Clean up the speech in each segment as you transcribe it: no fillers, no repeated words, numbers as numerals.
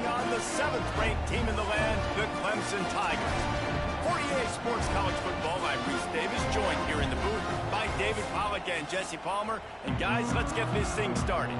on the 7th-ranked team in the land, the Clemson Tigers. For EA Sports College Football, I'm Reese Davis, joined here in the booth by David Pollack and Jesse Palmer. And guys, let's get this thing started.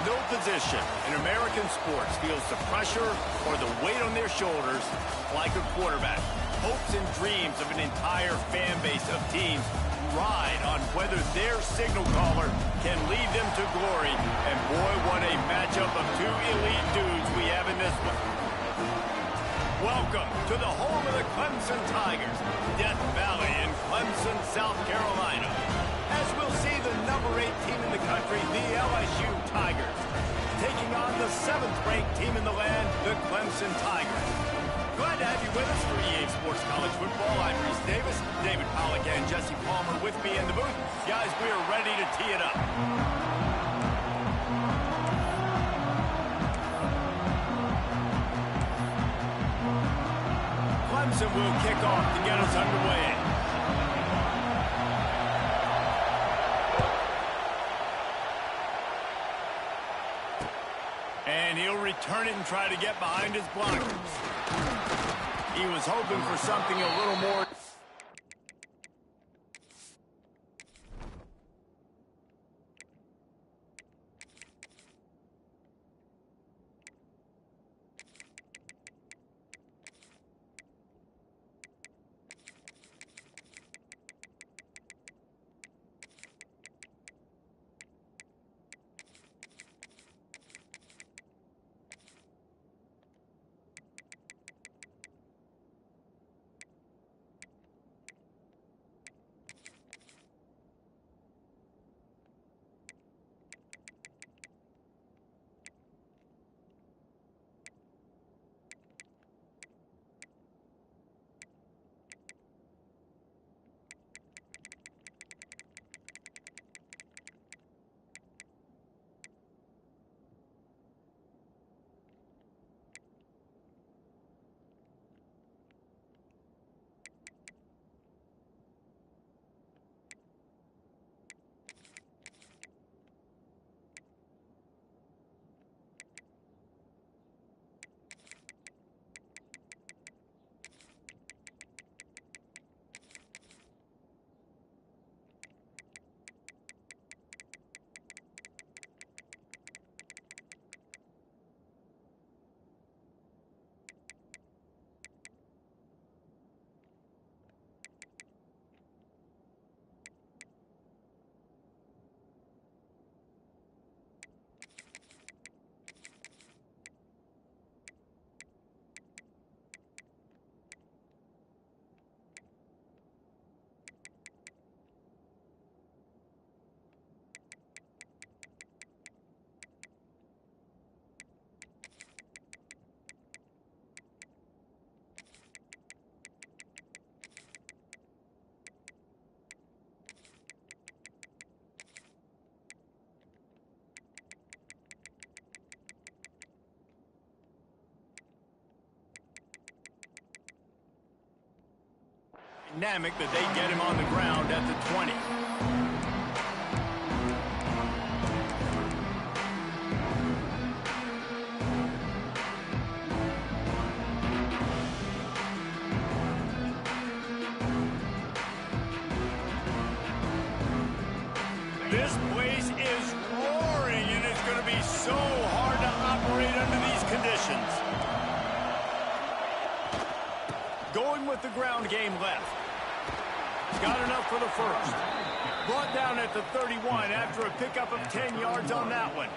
No position in American sports feels the pressure or the weight on their shoulders like a quarterback. Hopes and dreams of an entire fan base of teams ride on whether their signal caller can lead them to glory. And boy, what a matchup of two elite dudes we have in this one. Welcome to the home of the Clemson Tigers, Death Valley in Clemson, South Carolina. As we'll see the number 8 team in the country, the LSU Tigers, taking on the 7th-ranked team in the land, the Clemson Tigers. Glad to have you with us for EA Sports College Football. I'm Reese Davis, David Pollack and Jesse Palmer with me in the booth. Guys, we are ready to tee it up. Clemson will kick off to get us underway. And he'll return it and try to get behind his blockers. He was hoping for something a little more. Dynamic that they get him on the ground at the 20. This place is roaring, and it's going to be so hard to operate under these conditions. Going with the ground game left. Got enough for the first. Brought down at the 31 after a pickup of 10 yards on that one.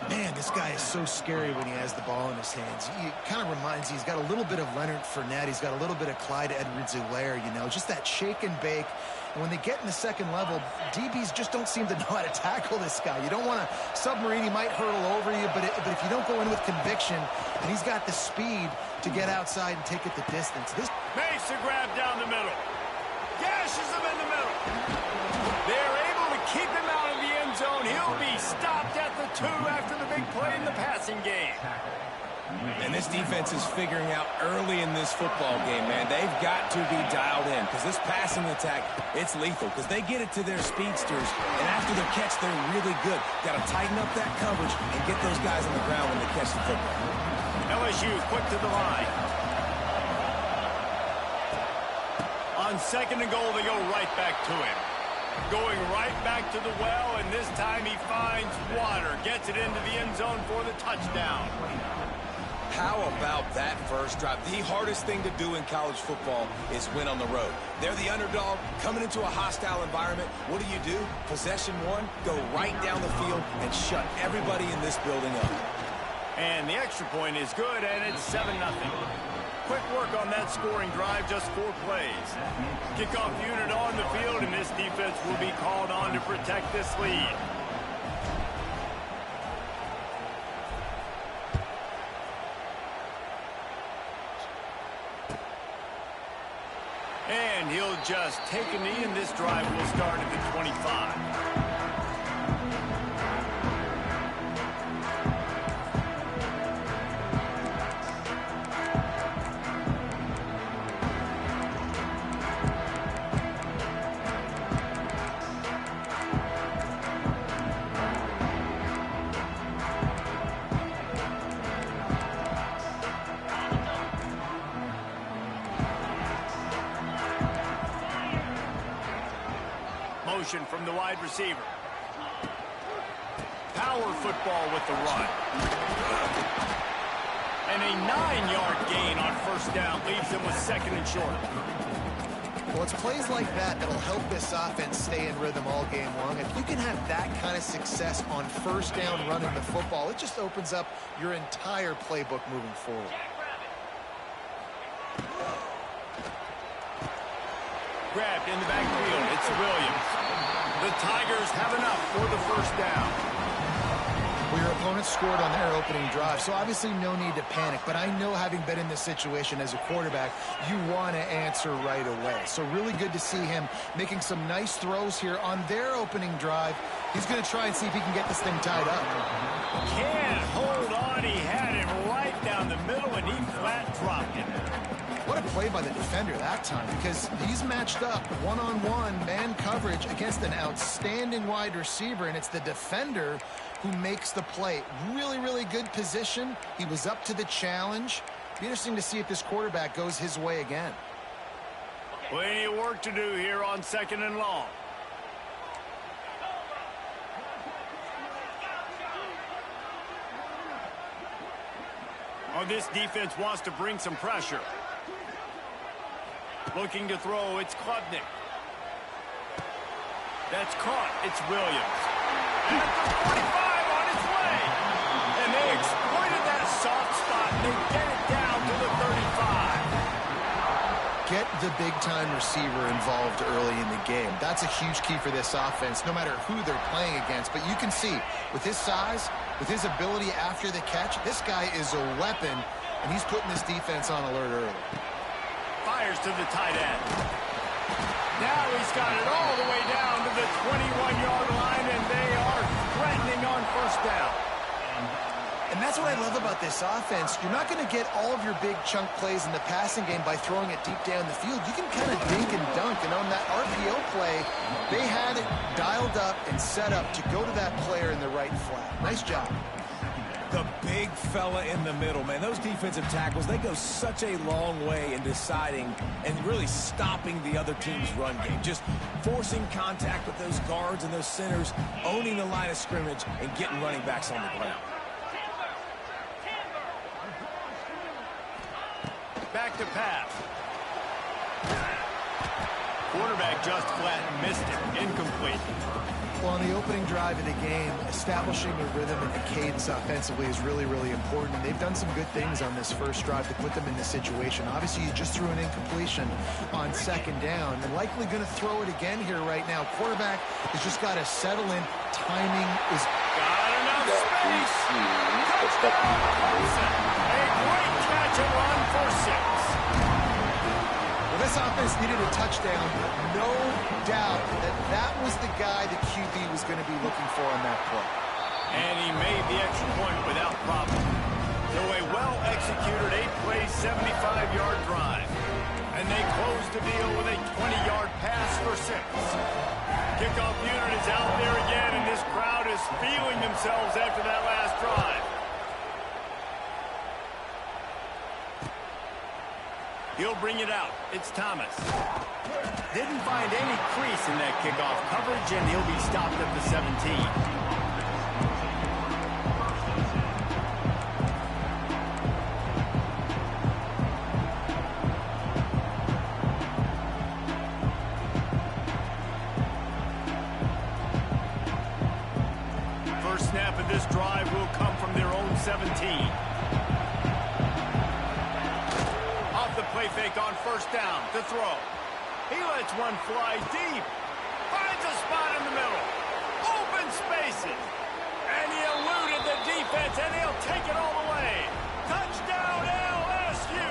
Man, this guy is so scary when he has the ball in his hands. He kind of reminds me, he's got a little bit of Leonard Fournette. He's got a little bit of Clyde Edwards-Helaire, you know, just that shake and bake. And when they get in the second level, DBs just don't seem to know how to tackle this guy. You don't want to submarine. He might hurtle over you, but if you don't go in with conviction, and he's got the speed to get outside and take it the distance. This makes a grab down the middle. Gashes him in the middle. They're able to keep him out of the end zone. He'll be stopped at the 2 after the big play in the passing game. And this defense is figuring out early in this football game, man. They've got to be dialed in because this passing attack, it's lethal because they get it to their speedsters, and after the catch, they're really good. Got to tighten up that coverage and get those guys on the ground when they catch the football. LSU quick to the line. On second and goal, they go right back to him. Going right back to the well, and this time he finds water. Gets it into the end zone for the touchdown. How about that first drive? The hardest thing to do in college football is win on the road. They're the underdog, coming into a hostile environment. What do? Possession one, go right down the field and shut everybody in this building up. And the extra point is good, and it's 7-0. Quick work on that scoring drive, just 4 plays. Kickoff unit on the field, and this defense will be called on to protect this lead. And he'll just take a knee, and this drive will start at the 25. From the wide receiver. Power football with the run. And a 9-yard gain on first down leaves them with second and short. Well, it's plays like that that'll help this offense stay in rhythm all game long. If you can have that kind of success on first down running the football, it just opens up your entire playbook moving forward. Grabbed in the backfield. It's Williams. The Tigers have enough for the first down. Well, your opponent scored on their opening drive, so obviously no need to panic. But I know, having been in this situation as a quarterback, you want to answer right away. So really good to see him making some nice throws here on their opening drive. He's going to try and see if he can get this thing tied up. Can't hold on. He had him right down the middle, and he flat dropped him. What a play by the defender that time, because he's matched up one-on-one man coverage against an outstanding wide receiver, and it's the defender who makes the play. Really, really good position. He was up to the challenge. Be interesting to see if this quarterback goes his way again. Plenty of work to do here on second and long. Oh, this defense wants to bring some pressure. Looking to throw, it's Klubnik. That's caught, it's Williams. At the 45 on its way. And they exploited that soft spot, and they get it down to the 35. Get the big-time receiver involved early in the game. That's a huge key for this offense, no matter who they're playing against. But you can see, with his size, with his ability after the catch, this guy is a weapon, and he's putting this defense on alert early. Fires to the tight end. Now he's got it all the way down to the 21-yard line, and they are threatening on first down. And that's what I love about this offense. You're not going to get all of your big chunk plays in the passing game by throwing it deep down the field. You can kind of dink and dunk, and on that RPO play, they had it dialed up and set up to go to that player in the right flat. Nice job. The big fella in the middle, man. Those defensive tackles, they go such a long way in deciding and really stopping the other team's run game. Just forcing contact with those guards and those centers, owning the line of scrimmage, and getting running backs on the ground. Back to pass. Quarterback just flat missed it. Incomplete. Well, on the opening drive of the game, establishing a rhythm and a cadence offensively is really, really important. And they've done some good things on this first drive to put them in this situation. Obviously, you just threw an incompletion on second down. They're likely going to throw it again here right now. Quarterback has just got to settle in. Timing is... Got enough space. A great catch and run for 6. Well, this offense needed a touchdown. No doubt that was the guy the QB was going to be looking for on that play. And he made the extra point without problem. So a well-executed 8-play, 75-yard drive. And they close the deal with a 20-yard pass for 6. Kickoff unit is out there again, and this crowd is feeling themselves after that last drive. He'll bring it out. It's Thomas. Didn't find any crease in that kickoff coverage, and he'll be stopped at the 17. First snap of this drive will come from their own 17. Play fake on first down to throw. He lets one fly deep. Finds a spot in the middle. Open spaces. And he eluded the defense, and he'll take it all the way. Touchdown, LSU!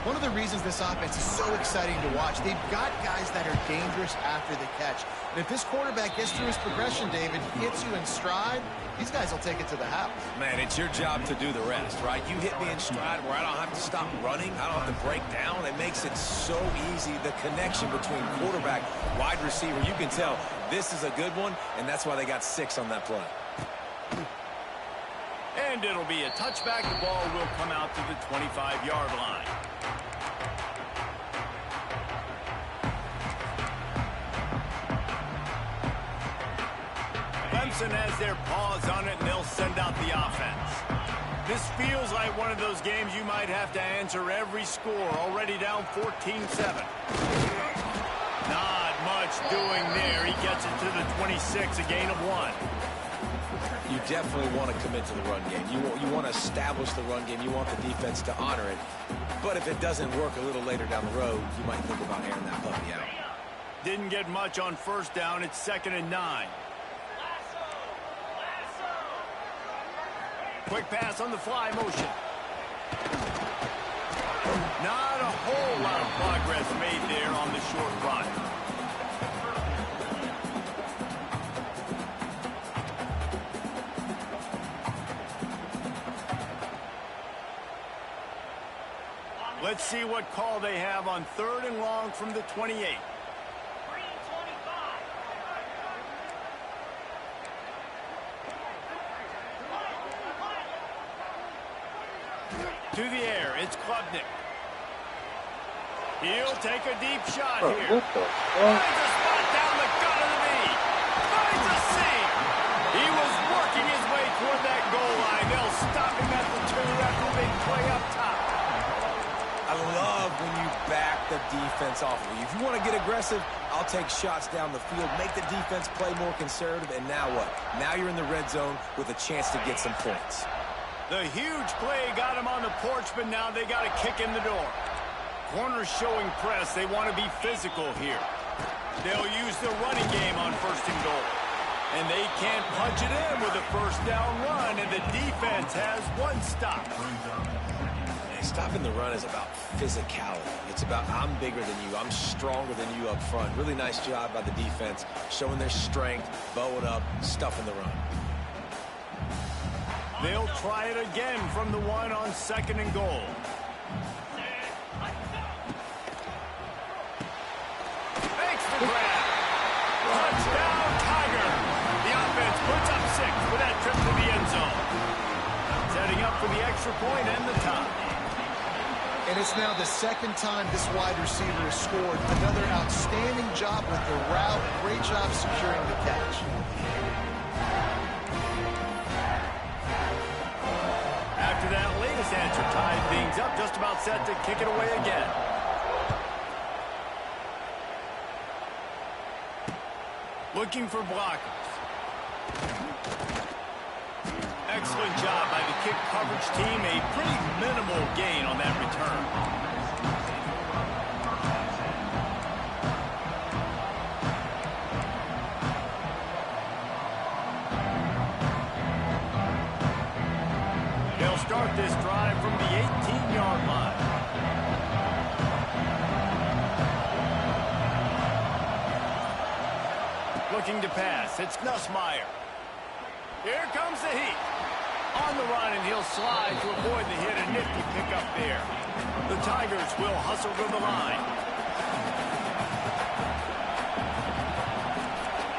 One of the reasons this offense is so exciting to watch, they've got guys that are dangerous after the catch. And if this quarterback gets through his progression, David, hits you in stride, these guys will take it to the house. Man, it's your job to do the rest, right? You hit me in stride where I don't have to stop running. I don't have to break down. It makes it so easy. The connection between quarterback, wide receiver, you can tell this is a good one, and that's why they got 6 on that play. And it'll be a touchback. The ball will come out to the 25-yard line. Clemson has their paws on it, and they'll send out the offense. This feels like one of those games you might have to answer every score. Already down 14-7. Not much doing there. He gets it to the 26, a gain of 1. You definitely want to commit to the run game. You want to establish the run game. You want the defense to honor it. But if it doesn't work a little later down the road, you might think about airing that puppy out. Didn't get much on first down. It's 2nd and 9. Quick pass on the fly motion. Not a whole lot of progress made there on the short run. Let's see what call they have on 3rd and long from the 28. To the air, it's Klubnik. He'll take a deep shot here. Finds a spot down the gut of the knee. Finds a seam. He was working his way toward that goal line. They'll stop him at the 2 after a big play up top. I love when you back the defense off of you. If you want to get aggressive, I'll take shots down the field, make the defense play more conservative, and now what? Now you're in the red zone with a chance to get some points. The huge play got him on the porch, but now they got a kick in the door. Corners showing press. They want to be physical here. They'll use the running game on 1st and goal. And they can't punch it in with a first down run, and the defense has 1 stop. Stopping the run is about physicality. It's about I'm bigger than you. I'm stronger than you up front. Really nice job by the defense, showing their strength, bowing up, stuffing the run. They'll try it again from the 1 on 2nd and goal. Makes the grab. Touchdown, Tiger. The offense puts up 6 with that trip to the end zone. for the extra point and the tie. And it's now the second time this wide receiver has scored. Another outstanding job with the route. Great job securing the catch. After that latest answer tied things up, just about set to kick it away again. Looking for blockers. Excellent job by the kick coverage team. A pretty minimal gain on that return. They'll start this drive from the 18-yard line. Looking to pass. It's Nussmeier. Here comes the heat. On the run, and he'll slide to avoid the hit. A nifty pickup there. The Tigers will hustle to the line.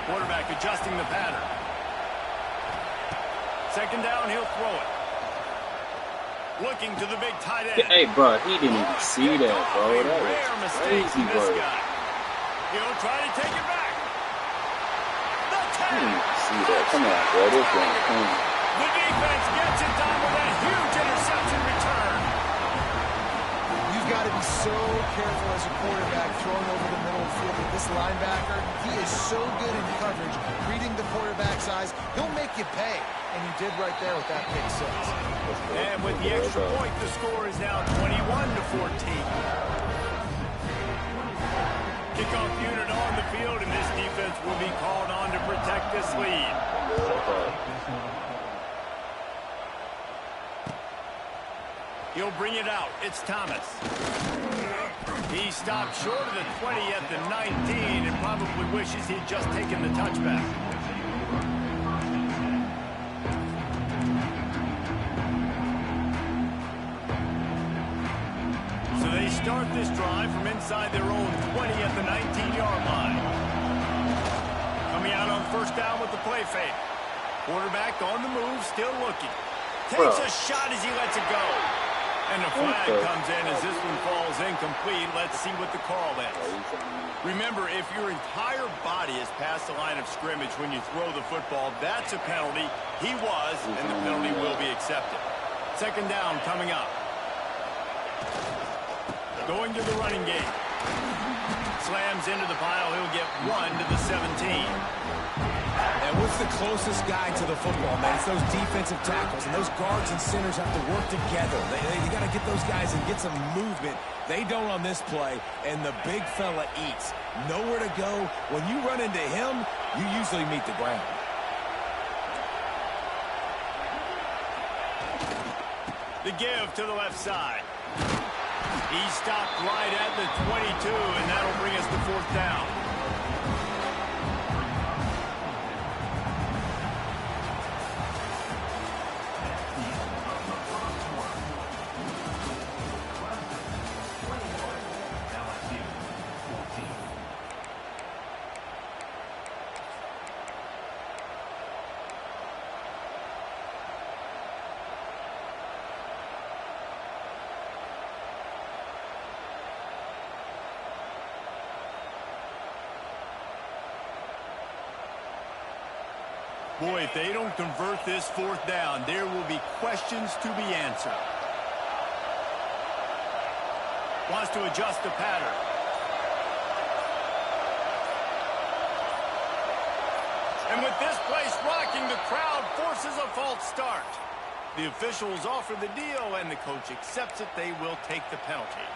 Quarterback adjusting the pattern. Second down, he'll throw it. Looking to the big tight end. Hey, bro, he didn't even see that, bro. That was crazy, bro. He'll try to take it back. He didn't even see that. Come on, bro. This one's clean. The defense gets it done with a huge interception return. You've got to be so careful as a quarterback throwing over the middle of the field with this linebacker. He is so good in coverage, reading the quarterback's eyes. He'll make you pay, and he did right there with that pick six. And with the extra point, the score is now 21-14. Kickoff unit on the field, and this defense will be called on to protect this lead. He'll bring it out. It's Thomas. He stopped short of the 20 at the 19 and probably wishes he'd just taken the touchback. So they start this drive from inside their own 20 at the 19-yard line. Coming out on first down with the play fake. Quarterback on the move, still looking. Takes a shot as he lets it go. And the flag comes in as this one falls incomplete. Let's see what the call is. Remember, if your entire body is past the line of scrimmage when you throw the football, that's a penalty. He was, and the penalty will be accepted. Second down coming up. Going to the running game. Slams into the pile. He'll get one to the 17. And what's the closest guy to the football, man? It's those defensive tackles, and those guards and centers have to work together. They got to get those guys and get some movement. They don't on this play, and the big fella eats. Nowhere to go. When you run into him, you usually meet the ground. The give to the left side. He stopped right at the 22, and that'll bring us to fourth down. Boy, if they don't convert this fourth down, there will be questions to be answered. Wants to adjust the pattern. And with this place rocking, the crowd forces a false start. The officials offer the deal, and the coach accepts it. They will take the penalty.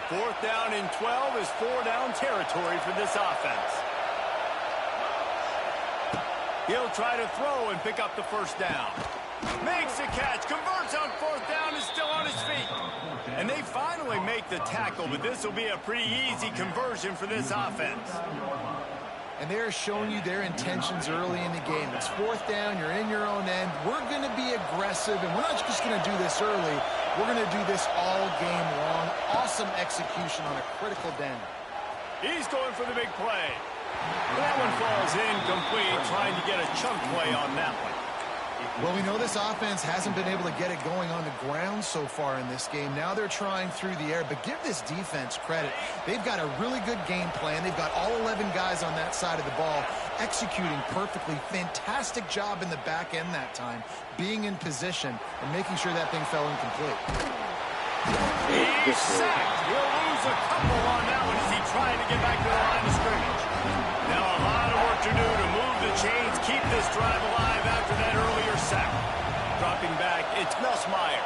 Fourth down and 12 is four-down territory for this offense. He'll try to throw and pick up the first down. Makes a catch, converts on fourth down, is still on his feet. And they finally make the tackle, but this will be a pretty easy conversion for this offense. And they're showing you their intentions early in the game. It's fourth down, you're in your own end. We're going to be aggressive, and we're not just going to do this early. We're going to do this all game long. Awesome execution on a critical down. He's going for the big play. That one falls incomplete, trying to get a chunk play on that one. Well, we know this offense hasn't been able to get it going on the ground so far in this game. Now they're trying through the air, but give this defense credit. They've got a really good game plan. They've got all 11 guys on that side of the ball executing perfectly. Fantastic job in the back end that time, being in position and making sure that thing fell incomplete. He's sacked. He'll lose a couple on that one as he trying to get back to the line of scrimmage. Now a lot of work to do to move the chains, keep this drive alive after that earlier sack. Dropping back, it's Nussmeier.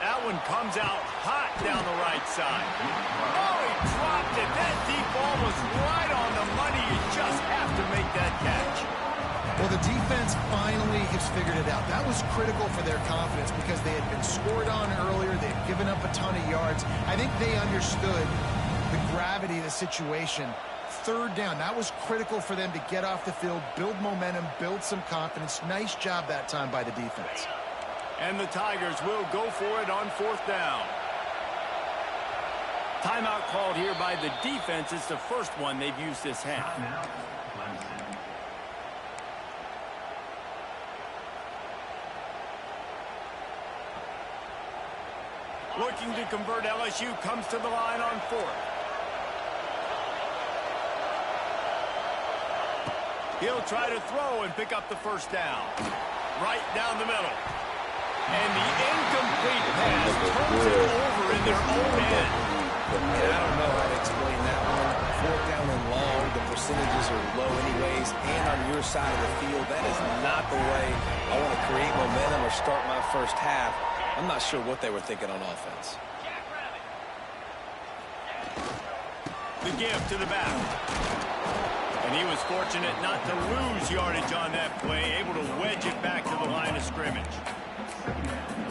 That one comes out hot down the right side. Oh, he dropped it. That deep ball was right on the money. You just have to make that catch. Well, the defense finally has figured it out. That was critical for their confidence because they had been scored on earlier. They had given up a ton of yards. I think they understood the gravity of the situation. Third down, that was critical for them to get off the field, build momentum, build some confidence. Nice job that time by the defense. And the Tigers will go for it on fourth down. Timeout called here by the defense. It's the first one they've used this half. Looking to convert, LSU comes to the line on fourth. He'll try to throw and pick up the first down. Right down the middle. And the incomplete pass turns it over in their own end. I don't know how to explain that one. Fourth down and long, the percentages are low anyways, and on your side of the field, that is not the way I want to create momentum or start my first half. I'm not sure what they were thinking on offense. The give to the back. And he was fortunate not to lose yardage on that play, able to wedge it back to the line of scrimmage.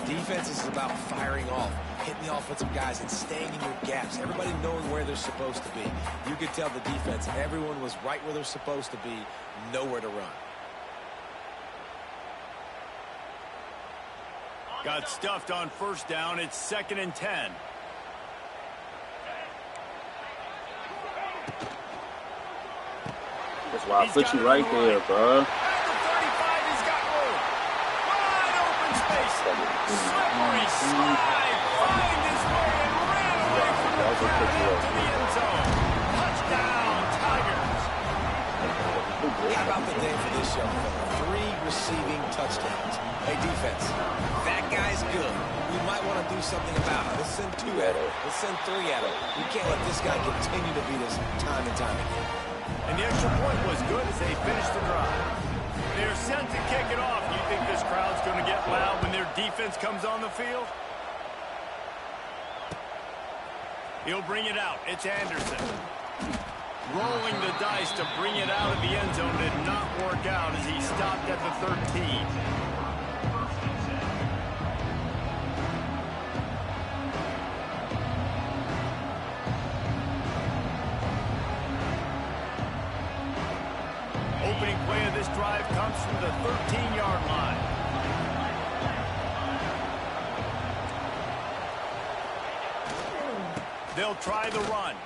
Defense is about firing off, hitting the offensive guys and staying in your gaps. Everybody knowing where they're supposed to be. You could tell the defense, everyone was right where they're supposed to be, nowhere to run. Got stuffed on first down. It's 2nd and 10. That's why I put you right there, bro. At the 35, he's got room. Wide open space. Slippery slide. Find his way and ran away from the crowd into the end zone. Touchdown, Tigers. How about the day for this young fella? 3 receiving touchdowns. Hey, defense, that guy's good. We might want to do something about it. Let's send 2 at him. Let's send 3 at him. We can't let this guy continue to beat us time and time again. And the extra point was good as they finished the drive. They're set to kick it off. Do you think this crowd's going to get loud when their defense comes on the field? He'll bring it out. It's Anderson. Rolling the dice to bring it out of the end zone did not work out as he stopped at the 13. Opening play of this drive comes from the 13-yard line. They'll try the run.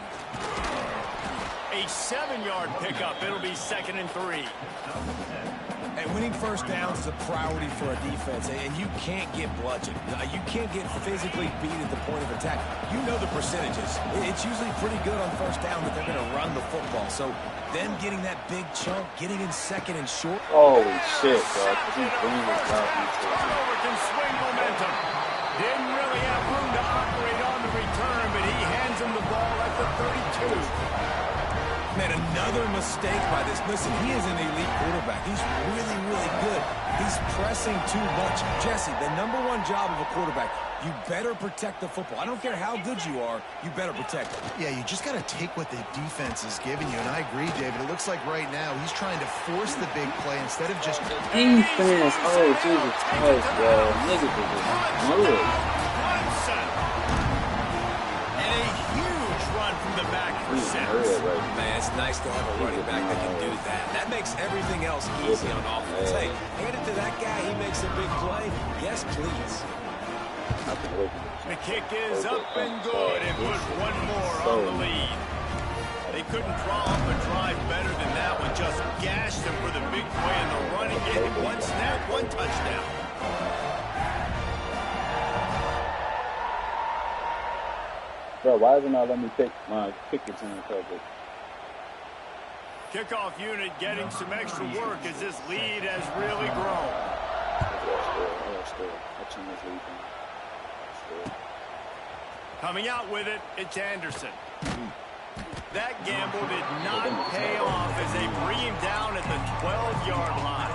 A 7-yard pickup. It'll be 2nd and 3. And winning first downs is a priority for a defense, and you can't get bludgeoned. You can't get physically beat at the point of attack. You know the percentages. It's usually pretty good on first down that they're going to run the football. So them getting that big chunk, getting in 2nd and short. Holy shit, bro. He's bringing this out into Turnover can swing momentum. Didn't really have room to operate on the return, but he hands him the ball at the 32. Man, another mistake by this. Listen, he is an elite quarterback. He's really, really good. He's pressing too much. Jesse, the #1 job of a quarterback, you better protect the football. I don't care how good you are, you better protect it. Yeah, you just got to take what the defense is giving you. And I agree, David. It looks like right now he's trying to force the big play instead of just... defense. Oh, Jesus Christ, bro. Niggas are just good. Man, it's nice to have a running back that can do that. That makes everything else easy on offense. Hey, hand it to that guy, he makes a big play. Yes, please. The kick is up and good and puts one more on the lead. They couldn't draw up a drive better than that one. Just gashed them for the big play in the running game. One snap, one touchdown. Bro, why isn't that letting me pick my tickets in the coverage? Kickoff unit getting some extra work as this lead has really grown. Coming out with it, it's Anderson. That gamble did not pay off as they bring him down at the 12-yard line.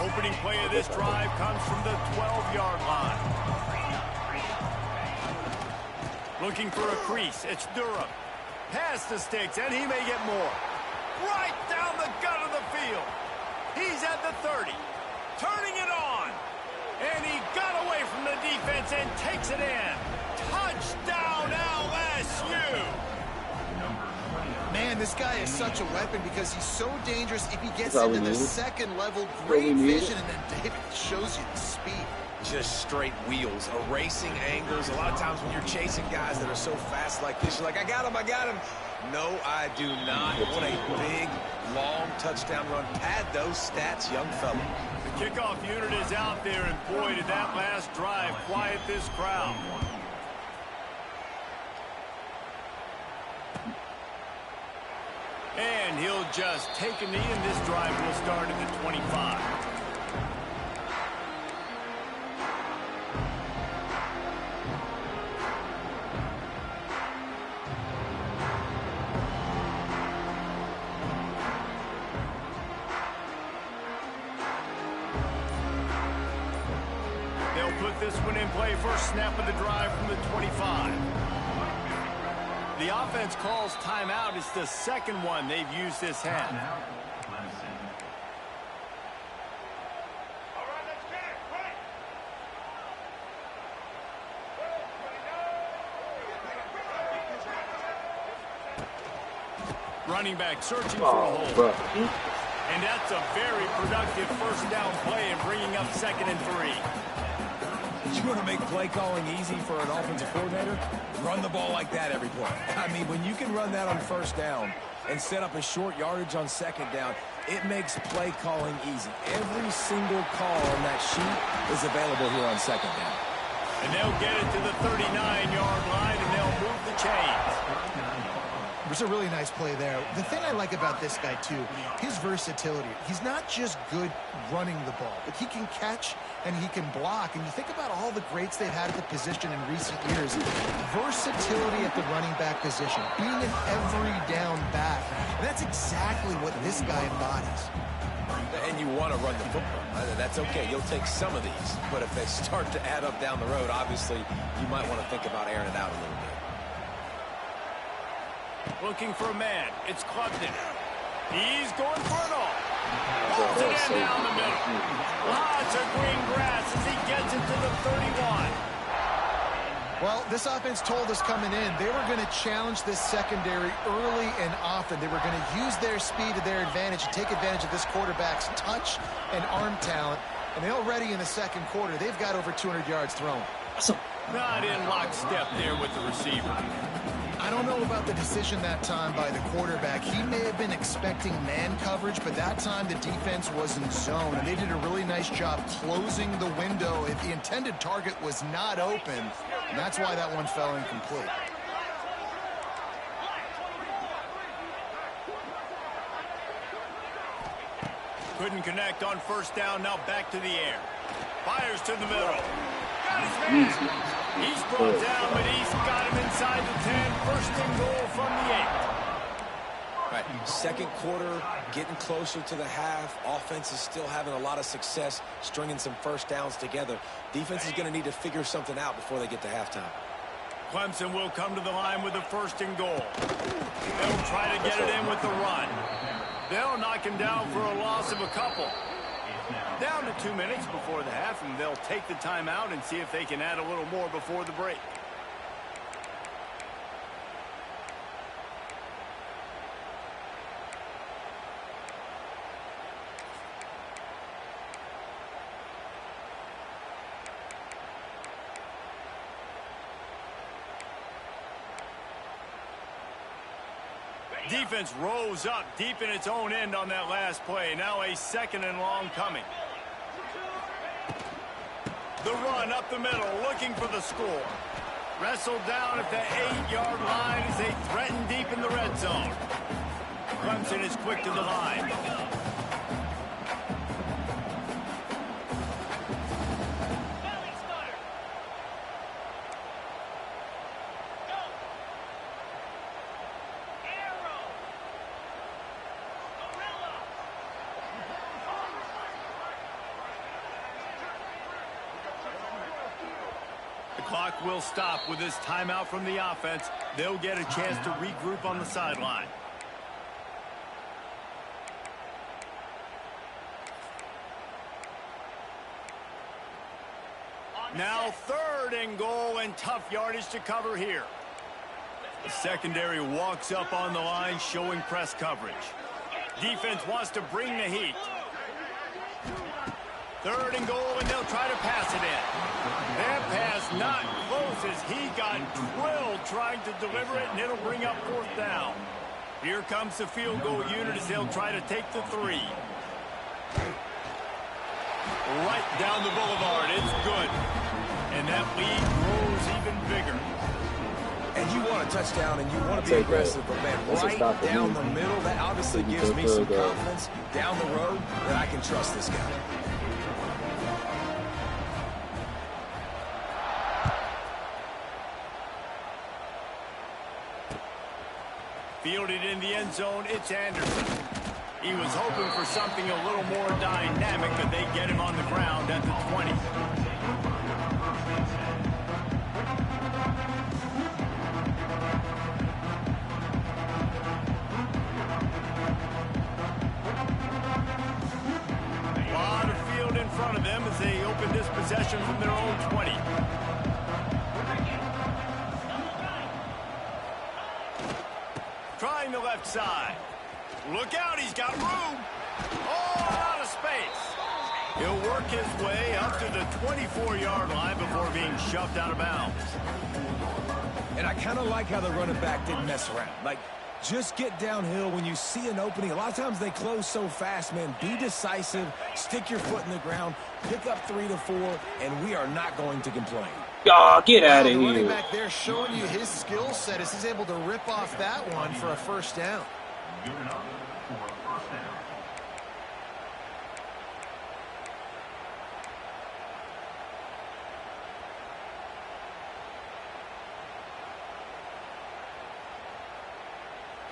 Opening play of this drive comes from the 12-yard line. Looking for a crease, it's Durham. Past the sticks, and he may get more. Right down the gut of the field. He's at the 30. Turning it on. And he got away from the defense and takes it in. Touchdown LSU. Man, this guy is such a weapon because he's so dangerous. If he gets into the second level, great vision, and then David shows you the speed. Just straight wheels, erasing angles. A lot of times when you're chasing guys that are so fast like this, you're like, I got him, I got him. No, I do not. What a big, long touchdown run. Pad those stats, young fella. The kickoff unit is out there, and boy, did that last drive quiet this crowd. And he'll just take a knee, and this drive will start at the 25. Put this one in play. First snap of the drive from the 25. The offense calls timeout. It's the second one they've used this half. Running back searching for a hole. And that's a very productive first down play and bringing up 2nd and 3. You want to make play calling easy for an offensive coordinator? Run the ball like that every play. I mean, when you can run that on first down and set up a short yardage on 2nd down, it makes play calling easy. Every single call on that sheet is available here on 2nd down. And they'll get it to the 39-yard line, and they'll move the chains. It was a really nice play there. The thing I like about this guy, too, his versatility. He's not just good running the ball, but he can catch and he can block. And you think about all the greats they've had at the position in recent years. Versatility at the running back position, being an every down back. And that's exactly what this guy embodies. And you want to run the football. That's okay. You'll take some of these. But if they start to add up down the road, obviously, you might want to think about airing it out a little bit. Looking for a man. It's Clubton. He's going for it all. Pulls it in down the middle. Lots of green grass as he gets it to the 31. Well, this offense told us coming in they were going to challenge this secondary early and often. They were going to use their speed to their advantage and take advantage of this quarterback's touch and arm talent. And they already in the second quarter, they've got over 200 yards thrown. Not in lockstep there with the receiver. I don't know about the decision that time by the quarterback. He may have been expecting man coverage, but that time the defense was in zone, and they did a really nice job closing the window if the intended target was not open, and that's why that one fell incomplete. Couldn't connect on first down, now back to the air. Fires to the middle. Got his man. He's brought down, but he's got him inside the 10. First and goal from the 8. Right, second quarter, getting closer to the half. Offense is still having a lot of success stringing some first downs together. Defense is going to need to figure something out before they get to halftime. Clemson will come to the line with a first and goal. They'll try to get it in with the run. They'll knock him down for a loss of a couple. Down to 2 minutes before the half, and they'll take the timeout and see if they can add a little more before the break. Defense rose up deep in its own end on that last play. Now a 2nd and long coming. The run up the middle, looking for the score. Wrestled down at the 8-yard line as they threaten deep in the red zone. Clemson is quick to the line. Clock will stop with this timeout from the offense. They'll get a chance to regroup on the sideline. Now 3rd and goal and tough yardage to cover here. The secondary walks up on the line showing press coverage. Defense wants to bring the heat. 3rd and goal, and they'll try to pass it in. That pass not close as he got drilled trying to deliver it, and it'll bring up 4th down. Here comes the field goal unit as they'll try to take the 3. Right down the boulevard. It's good. And that lead grows even bigger. And you want a touchdown and you want to be aggressive, but man, right down the middle, that obviously gives me some confidence down the road that I can trust this guy. Fielded in the end zone, it's Anderson. He was hoping for something a little more dynamic, but they get him on the ground at the 20. A lot of field in front of them as they open this possession from their own 20. Trying the left side. Look out, he's got room. Oh, out of space. He'll work his way up to the 24-yard line before being shoved out of bounds. And I kind of like how the running back didn't mess around. Like, just get downhill when you see an opening. A lot of times they close so fast, man. Be decisive, stick your foot in the ground, pick up 3 to 4, and we are not going to complain. Oh, get out of The running here. back there showing you his skill set as he's able to rip off that one for a 1st down.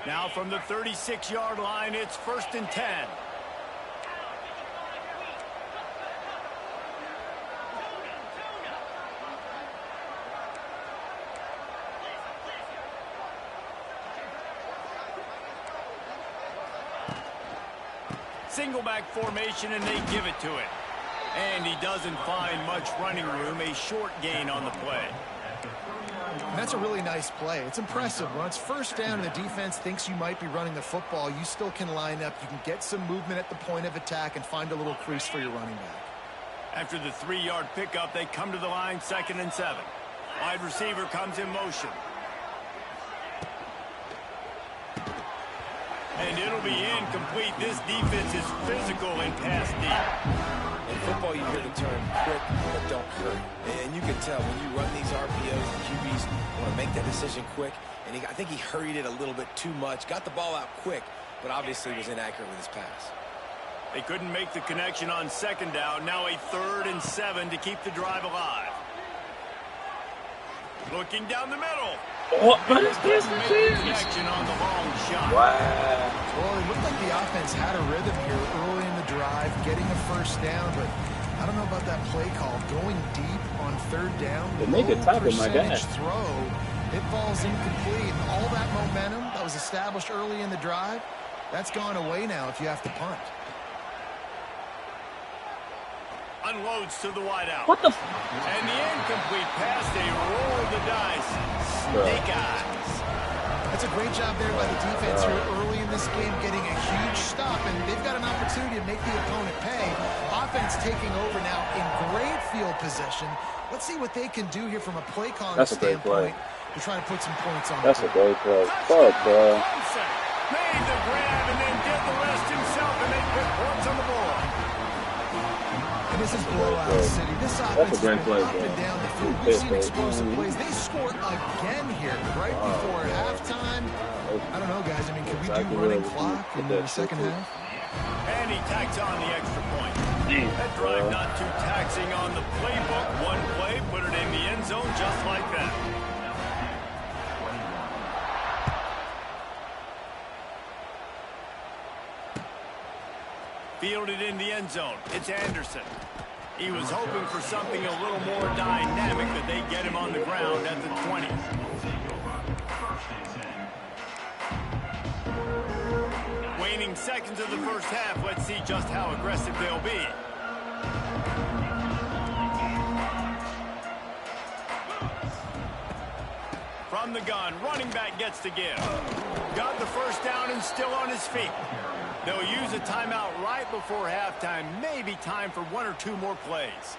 Now from the 36-yard line, it's 1st and 10. Single back formation, and they give it to it. And he doesn't find much running room, a short gain on the play. And that's a really nice play. It's impressive. When it's 1st down and the defense thinks you might be running the football, you still can line up. You can get some movement at the point of attack and find a little crease for your running back. After the 3-yard pickup, they come to the line, 2nd and 7. Wide receiver comes in motion. And it'll be incomplete. This defense is physical and pass deep. In football, you hear the term quick, but don't hurry. And you can tell when you run these RPOs, the QBs want to make that decision quick. And I think he hurried it a little bit too much. Got the ball out quick, but obviously was inaccurate with his pass. They couldn't make the connection on 2nd down. Now a 3rd and 7 to keep the drive alive. Looking down the middle. What? What is this? Connection on the long shot. Wow. Well, it looked like the offense had a rhythm here early in the drive, getting a 1st down, but I don't know about that play call. Going deep on 3rd down, They make it tackle, my guy. throw, it falls incomplete. And all that momentum that was established early in the drive, that's gone away now if you have to punt. Unloads to the wideout. What the? And the incomplete pass, they roll the dice. Snake eyes. That's a great job there by the defense here early in this game, getting a huge stop, and they've got an opportunity to make the opponent pay. Offense taking over now in great field position. Let's see what they can do here from a play calling That's a great standpoint play. to try to put some points on That's the a board. great play. Fuck, bro. Miles City. This That's offense a great has play, been up bro. and down the field. We've seen explosive plays. They score again here right before halftime. I don't know, guys. I mean, can we do running clock in the second half? And he tacks on the extra point. That drive not too taxing on the playbook. One play, put it in the end zone just like that. Fielded in the end zone. It's Anderson. He was hoping for something a little more dynamic, that they get him on the ground at the 20. Waning seconds of the first half. Let's see just how aggressive they'll be. From the gun, running back gets to give. Got the first down and still on his feet. They'll use a timeout right before halftime. Maybe time for one or two more plays.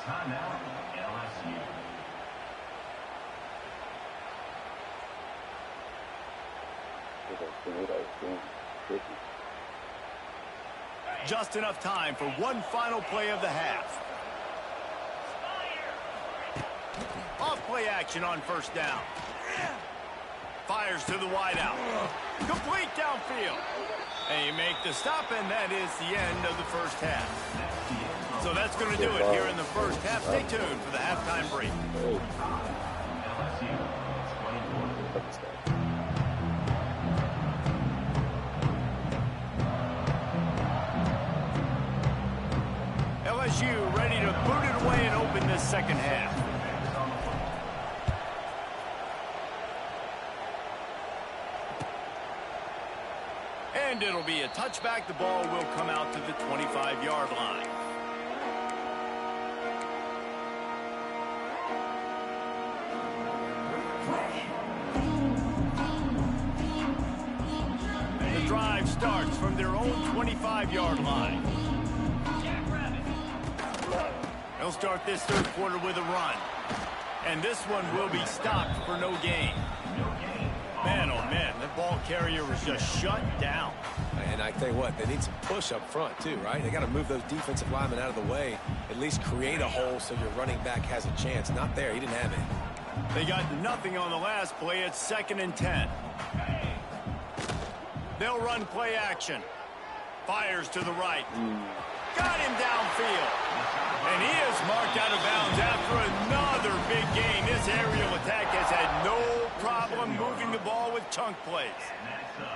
Timeout, LSU. Just enough time for one final play of the half. Off play action on first down. Fires to the wideout. Complete downfield. They make the stop, and that is the end of the first half. So that's going to do it here in the first half. Stay tuned for the halftime break. LSU ready to boot it away and open this second half. And it'll be a touchback. The ball will come out to the 25-yard line. The drive starts from their own 25-yard line. They'll start this third quarter with a run. And this one will be stopped for no gain. Man, oh man, the ball carrier was just shut down. And I tell you what, they need some push up front too, right? They got to move those defensive linemen out of the way, at least create a hole so your running back has a chance. Not there, he didn't have it. They got nothing on the last play. It's 2nd and 10. They'll run play action. Fires to the right. Got him downfield. And he is marked out of bounds after another big gain. This aerial attack has had no problem moving the ball with chunk plays.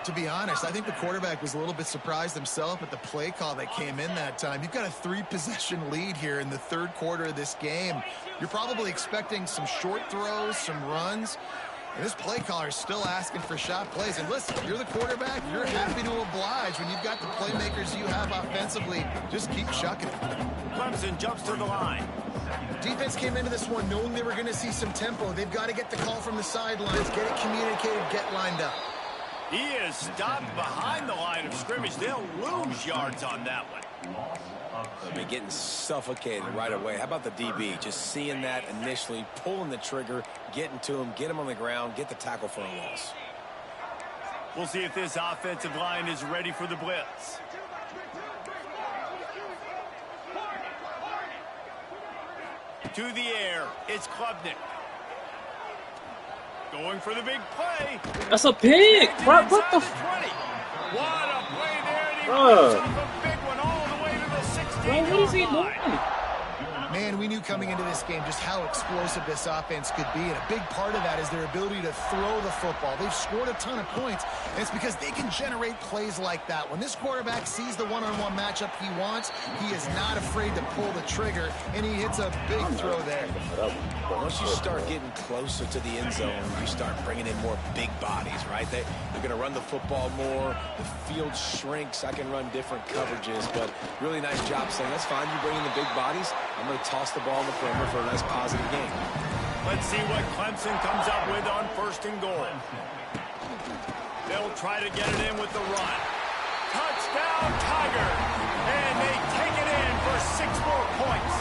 To be honest, I think the quarterback was a little bit surprised himself at the play call that came in that time. You've got a 3-possession lead here in the third quarter of this game. You're probably expecting some short throws, some runs. And this play caller is still asking for shot plays. And listen, if you're the quarterback, you're happy to oblige. When you've got the playmakers you have offensively, just keep chucking it. Clemson jumps to the line. Defense came into this one knowing they were going to see some tempo. They've got to get the call from the sidelines, get it communicated, get lined up. He is stopped behind the line of scrimmage. They'll lose yards on that one. I mean, getting suffocated right away. How about the DB? Just seeing that initially, pulling the trigger, getting to him, get him on the ground, get the tackle for a loss. We'll see if this offensive line is ready for the blitz. To the air, it's Klubnik. Going for the big play. That's a pick. What the? What a play there, and he picks up a big one all the way to the 16-yard What is he line. doing? Man, we knew coming into this game just how explosive this offense could be, and a big part of that is their ability to throw the football. They've scored a ton of points, and it's because they can generate plays like that. When this quarterback sees the one-on-one matchup he wants, he is not afraid to pull the trigger, and he hits a big throw there. Once you start getting closer to the end zone, you start bringing in more big bodies, right? They're going to run the football more. The field shrinks. I can run different coverages, but really nice job saying, that's fine. You bring in the big bodies. I'm going to toss the ball in the perimeter for a nice positive game. Let's see what Clemson comes up with on 1st and goal. They'll try to get it in with the run. Touchdown, Tigers! And they take it in for 6 more points.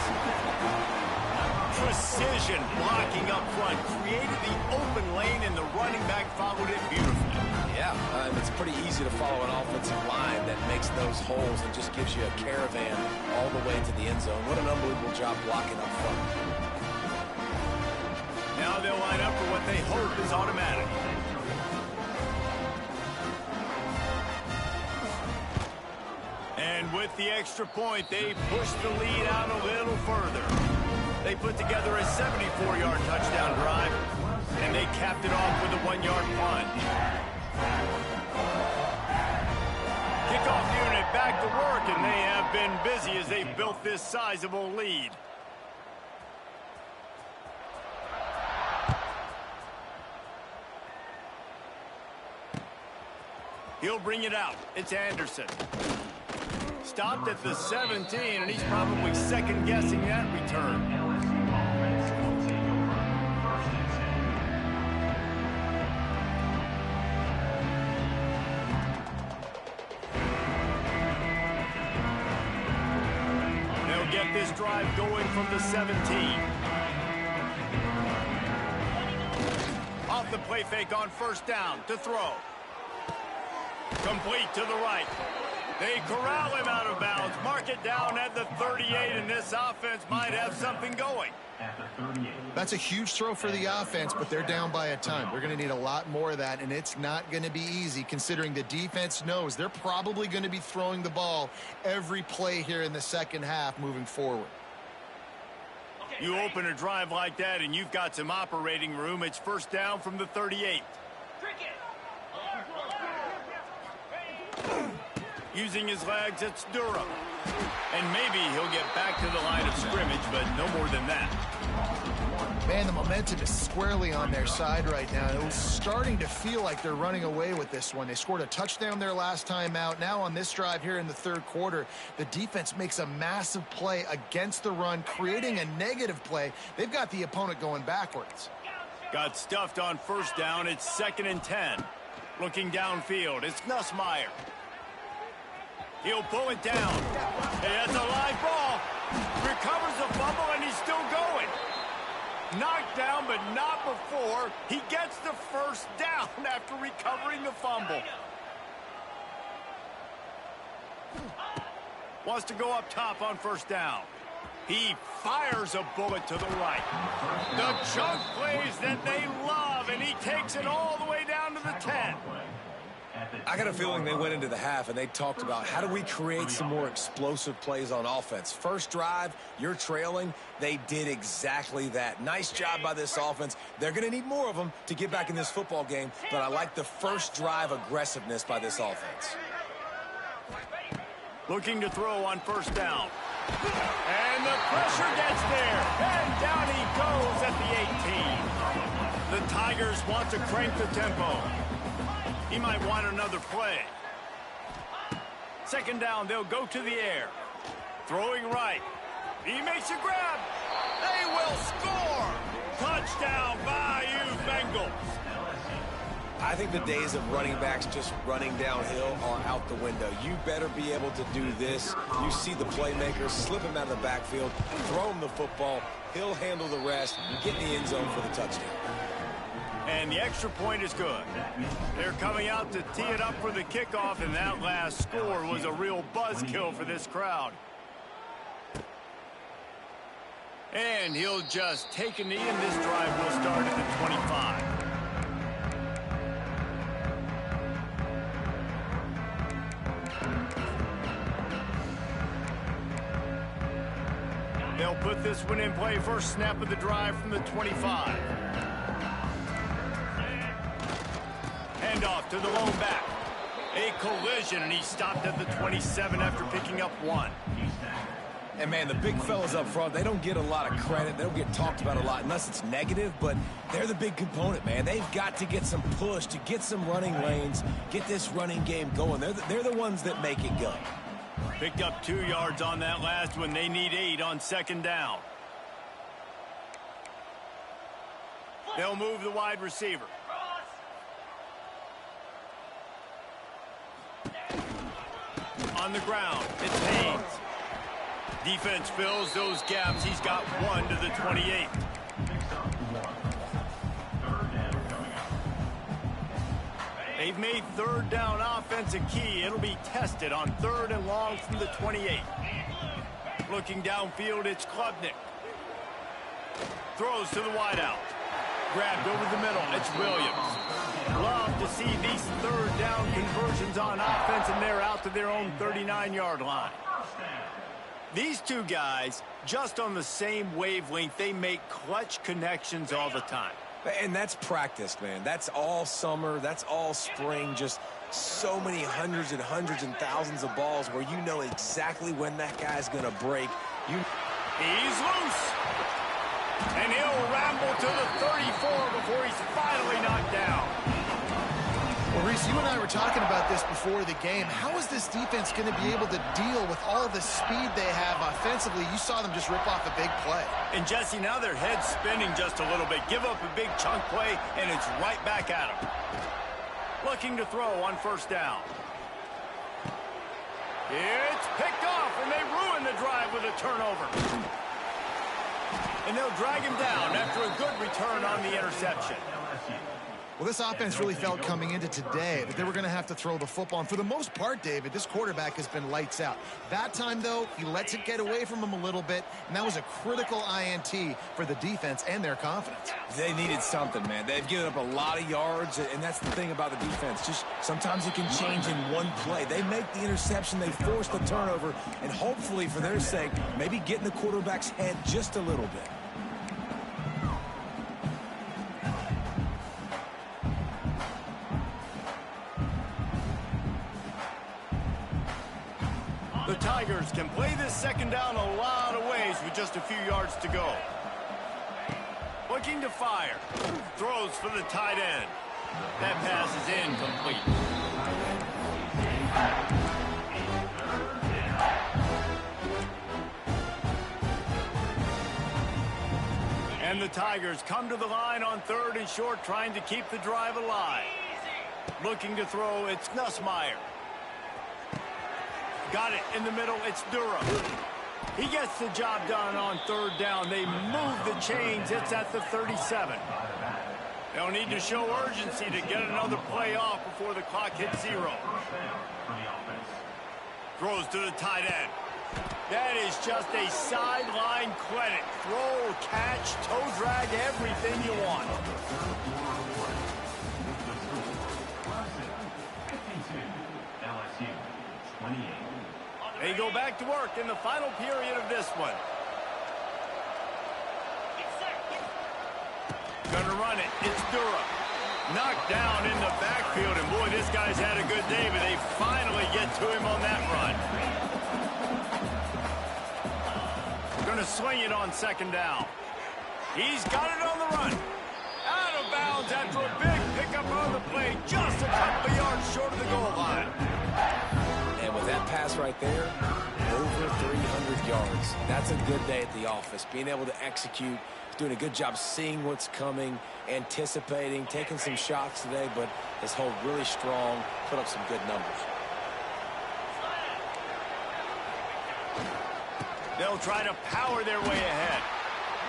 Precision blocking up front, created the open lane, and the running back followed it beautifully. Yeah, it's pretty easy to follow an offensive line that makes those holes and just gives you a caravan all the way to the end zone. What an unbelievable job blocking up front. Now they'll line up for what they hope is automatic. And with the extra point, they push the lead out a little further. They put together a 74-yard touchdown drive, and they capped it off with a 1-yard punt. Kickoff unit back to work, and they have been busy as they've built this sizable lead. He'll bring it out. It's Anderson. Stopped at the 17, and he's probably second-guessing that return. LSU offense will take over 1st and 10. They'll get this drive going from the 17. Off the play fake on 1st down to throw. Complete to the right. They corral him out of bounds. Mark it down at the 38, and this offense might have something going. At the 38. That's a huge throw for the offense, but they're down by a ton. They're going to need a lot more of that, and it's not going to be easy considering the defense knows they're probably going to be throwing the ball every play here in the second half moving forward. You open a drive like that, and you've got some operating room. It's 1st down from the 38. Using his legs, it's Durham. And maybe he'll get back to the line of scrimmage, but no more than that. Man, the momentum is squarely on their side right now. It was starting to feel like they're running away with this one. They scored a touchdown their last time out. Now on this drive here in the 3rd quarter, the defense makes a massive play against the run, creating a negative play. They've got the opponent going backwards. Got stuffed on 1st down. It's 2nd and 10. Looking downfield, it's Nussmeier. He'll pull it down. He has a live ball. Recovers the fumble, and he's still going. Knocked down, but not before. He gets the 1st down after recovering the fumble. Wants to go up top on 1st down. He fires a bullet to the right. The chunk plays that they love, and he takes it all the way down to the 10. I got a feeling they went into the half and they talked about how do we create some more explosive plays on offense. First drive, you're trailing. They did exactly that. Nice job by this offense. They're going to need more of them to get back in this football game, but I like the first drive aggressiveness by this offense. Looking to throw on 1st down. And the pressure gets there. And down he goes at the 18. The Tigers want to crank the tempo. He might want another play. 2nd down, they'll go to the air. Throwing right. He makes a grab. They will score. Touchdown, Bayou Bengals. I think the days of running backs just running downhill are out the window. You better be able to do this. You see the playmaker, slip him out of the backfield, throw him the football. He'll handle the rest, get in the end zone for the touchdown. And the extra point is good. They're coming out to tee it up for the kickoff, and that last score was a real buzzkill for this crowd. And he'll just take a knee, and this drive will start at the 25. They'll put this one in play. First snap of the drive from the 25. Handoff to the lone back. A collision, and he stopped at the 27 after picking up 1. And, man, the big fellas up front, they don't get a lot of credit. They don't get talked about a lot unless it's negative, but they're the big component, man. They've got to get some push, to get some running lanes, get this running game going. They're the ones that make it go. Picked up 2 yards on that last one. They need 8 on 2nd down. They'll move the wide receiver. On the ground, it's Haynes. Defense fills those gaps. He's got 1 to the 28. They've made third down offense a key. It'll be tested on 3rd and long from the 28. Looking downfield, it's Klubnik. Throws to the wideout. Grabbed over the middle, it's Williams. Love to see these 3rd down conversions on offense, and they're out to their own 39-yard line. These two guys, just on the same wavelength, they make clutch connections all the time. And that's practice, man. That's all summer. That's all spring. Just so many hundreds and thousands of balls where you know exactly when that guy's going to break. He's loose. And he'll ramble to the 34 before he's finally knocked down. Well, Reese, you and I were talking about this before the game. How is this defense going to be able to deal with all the speed they have offensively? You saw them just rip off a big play. And, Jesse, now their head's spinning just a little bit. Give up a big chunk play, and it's right back at them. Looking to throw on 1st down. It's picked off, and they ruin the drive with a turnover. And they'll drag him down after a good return on the interception. Well, this offense really felt coming into today that they were going to have to throw the football. And for the most part, David, this quarterback has been lights out. That time, though, he lets it get away from him a little bit, and that was a critical INT for the defense and their confidence. They needed something, man. They've given up a lot of yards, and that's the thing about the defense. Just sometimes it can change in one play. They make the interception, they force the turnover, and hopefully, for their sake, maybe get in the quarterback's head just a little bit. The Tigers can play this 2nd down a lot of ways with just a few yards to go. Looking to fire. Throws for the tight end. That pass is incomplete. And the Tigers come to the line on 3rd and short, trying to keep the drive alive. Looking to throw, it's Nussmeier. Got it in the middle, it's Durham. He gets the job done on 3rd down. They move the chains, it's at the 37. They'll need to show urgency to get another play off before the clock hits 0. Throws to the tight end. That is just a sideline credit. Throw, catch, toe drag, everything you want. They go back to work in the final period of this one. Gonna run it. It's Durham. Knocked down in the backfield, and boy, this guy's had a good day, but they finally get to him on that run. Gonna swing it on 2nd down. He's got it on the run. Out of bounds after a big pickup on the play, just a couple of yards short of the goal line. And with that pass right there, over 300 yards. That's a good day at the office. Being able to execute, doing a good job seeing what's coming, anticipating, taking some shots today, but his hold really strong, put up some good numbers. They'll try to power their way ahead.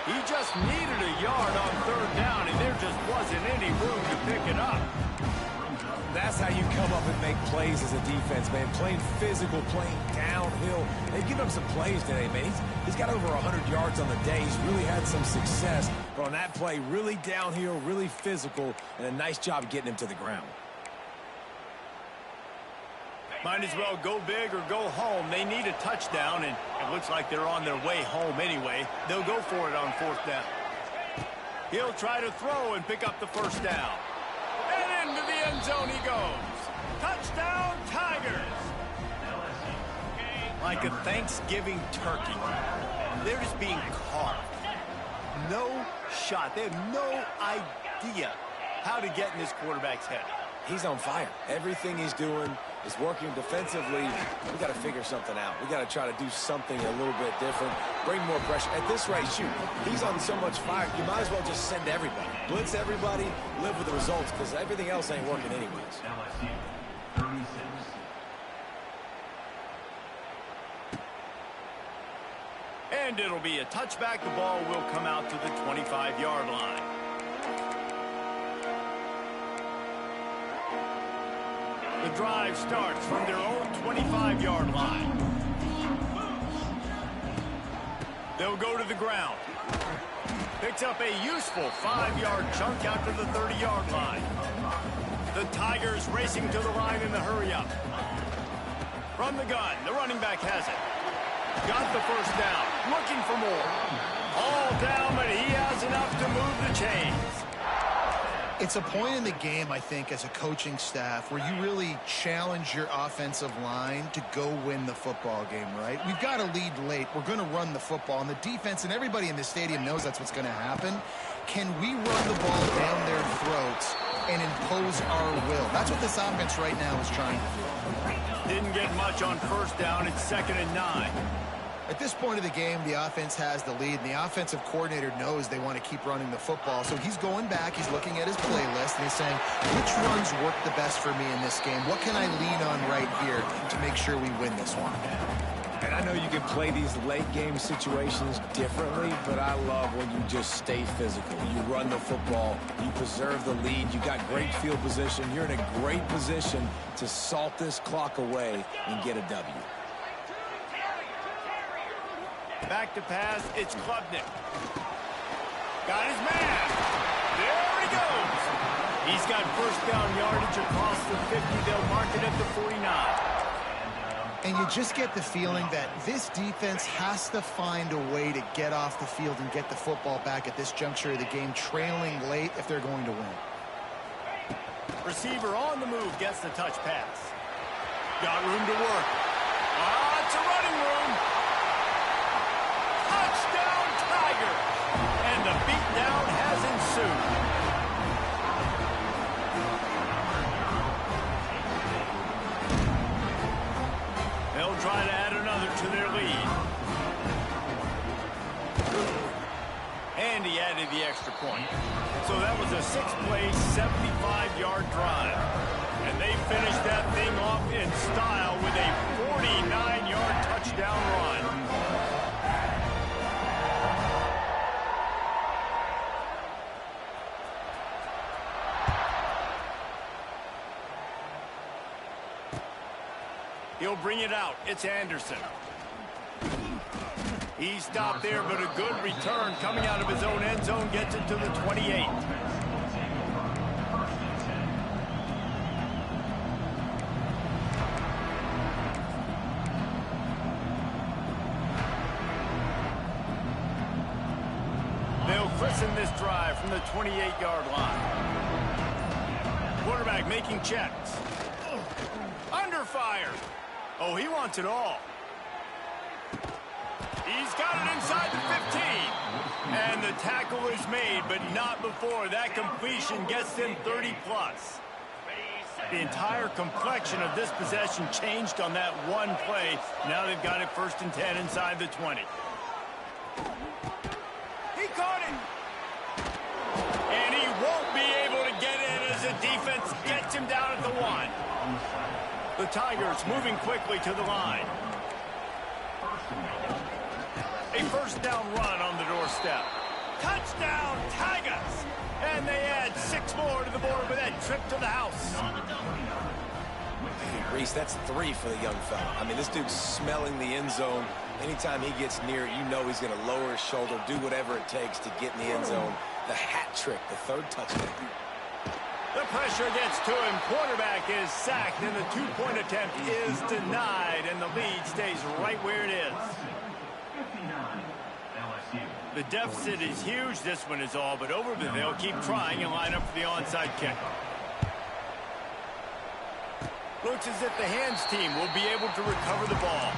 He just needed a yard on 3rd down, and there just wasn't any room to pick it up. That's how you come up and make plays as a defense, man. Playing physical, playing downhill. They've given him some plays today, man. He's got over 100 yards on the day. He's really had some success. But on that play, really downhill, really physical, and a nice job getting him to the ground. Might as well go big or go home. They need a touchdown, and it looks like they're on their way home anyway. They'll go for it on 4th down. He'll try to throw and pick up the 1st down. And into the end zone he goes. Touchdown, Tigers! Like a Thanksgiving turkey. They're just being carved. No shot. They have no idea how to get in this quarterback's head. He's on fire. Everything he's doing is working defensively. We got to figure something out. We got to try to do something a little bit different. Bring more pressure. At this rate, shoot, he's on so much fire, you might as well just send everybody. Blitz everybody, live with the results, because everything else ain't working anyways. And it'll be a touchback. The ball will come out to the 25-yard line. The drive starts from their own 25-yard line. They'll go to the ground. Picks up a useful 5-yard chunk out to the 30-yard line. The Tigers racing to the line in the hurry-up. From the gun, the running back has it. Got the first down, looking for more. All down, but he has enough to move the chains. It's a point in the game, I think, as a coaching staff where you really challenge your offensive line to go win the football game, right? We've got to lead late. We're going to run the football. And the defense and everybody in the stadium knows that's what's going to happen. Can we run the ball down their throats and impose our will? That's what this offense right now is trying to do. Didn't get much on first down. It's 2nd and 9. At this point of the game, the offense has the lead, and the offensive coordinator knows they want to keep running the football. So he's going back, he's looking at his playlist, and he's saying, which runs work the best for me in this game? What can I lean on right here to make sure we win this one? And I know you can play these late game situations differently, but I love when you just stay physical. You run the football, you preserve the lead, you got great field position. You're in a great position to salt this clock away and get a W. Back to pass, it's Klubnik. Got his man. There he goes. He's got first down yardage across the 50. They'll mark it at the 49. And you just get the feeling that this defense has to find a way to get off the field and get the football back at this juncture of the game, trailing late if they're going to win. Receiver on the move gets the touch pass. Got room to work. It's a running room. Touchdown, Tiger. And the beatdown has ensued. They'll try to add another to their lead. And he added the extra point. So that was a 6-play, 75-yard drive. And they finished that thing off in style with a 49-yard touchdown run. He'll bring it out. It's Anderson. He stopped there, but a good return coming out of his own end zone gets it to the 28. They'll christen this drive from the 28-yard line. Quarterback making checks. Under fire. Oh, he wants it all. He's got it inside the 15. And the tackle is made, but not before that completion gets them 30-plus. The entire complexion of this possession changed on that one play. Now they've got it 1st and 10 inside the 20. He caught it. And he won't be able to get in as the defense gets him down at the 1. The Tigers moving quickly to the line. A first down run on the doorstep. Touchdown, Tigers! And they add 6 more to the board with that trip to the house. Reese, that's 3 for the young fella. I mean, this dude's smelling the end zone. Anytime he gets near it, you know he's going to lower his shoulder, do whatever it takes to get in the end zone. The hat trick, the 3rd touchdown. The pressure gets to him. Quarterback is sacked, and the 2-point attempt is denied, and the lead stays right where it is. The deficit is huge. This one is all but over, but they'll keep trying and line up for the onside kick. Looks as if the hands team will be able to recover the ball.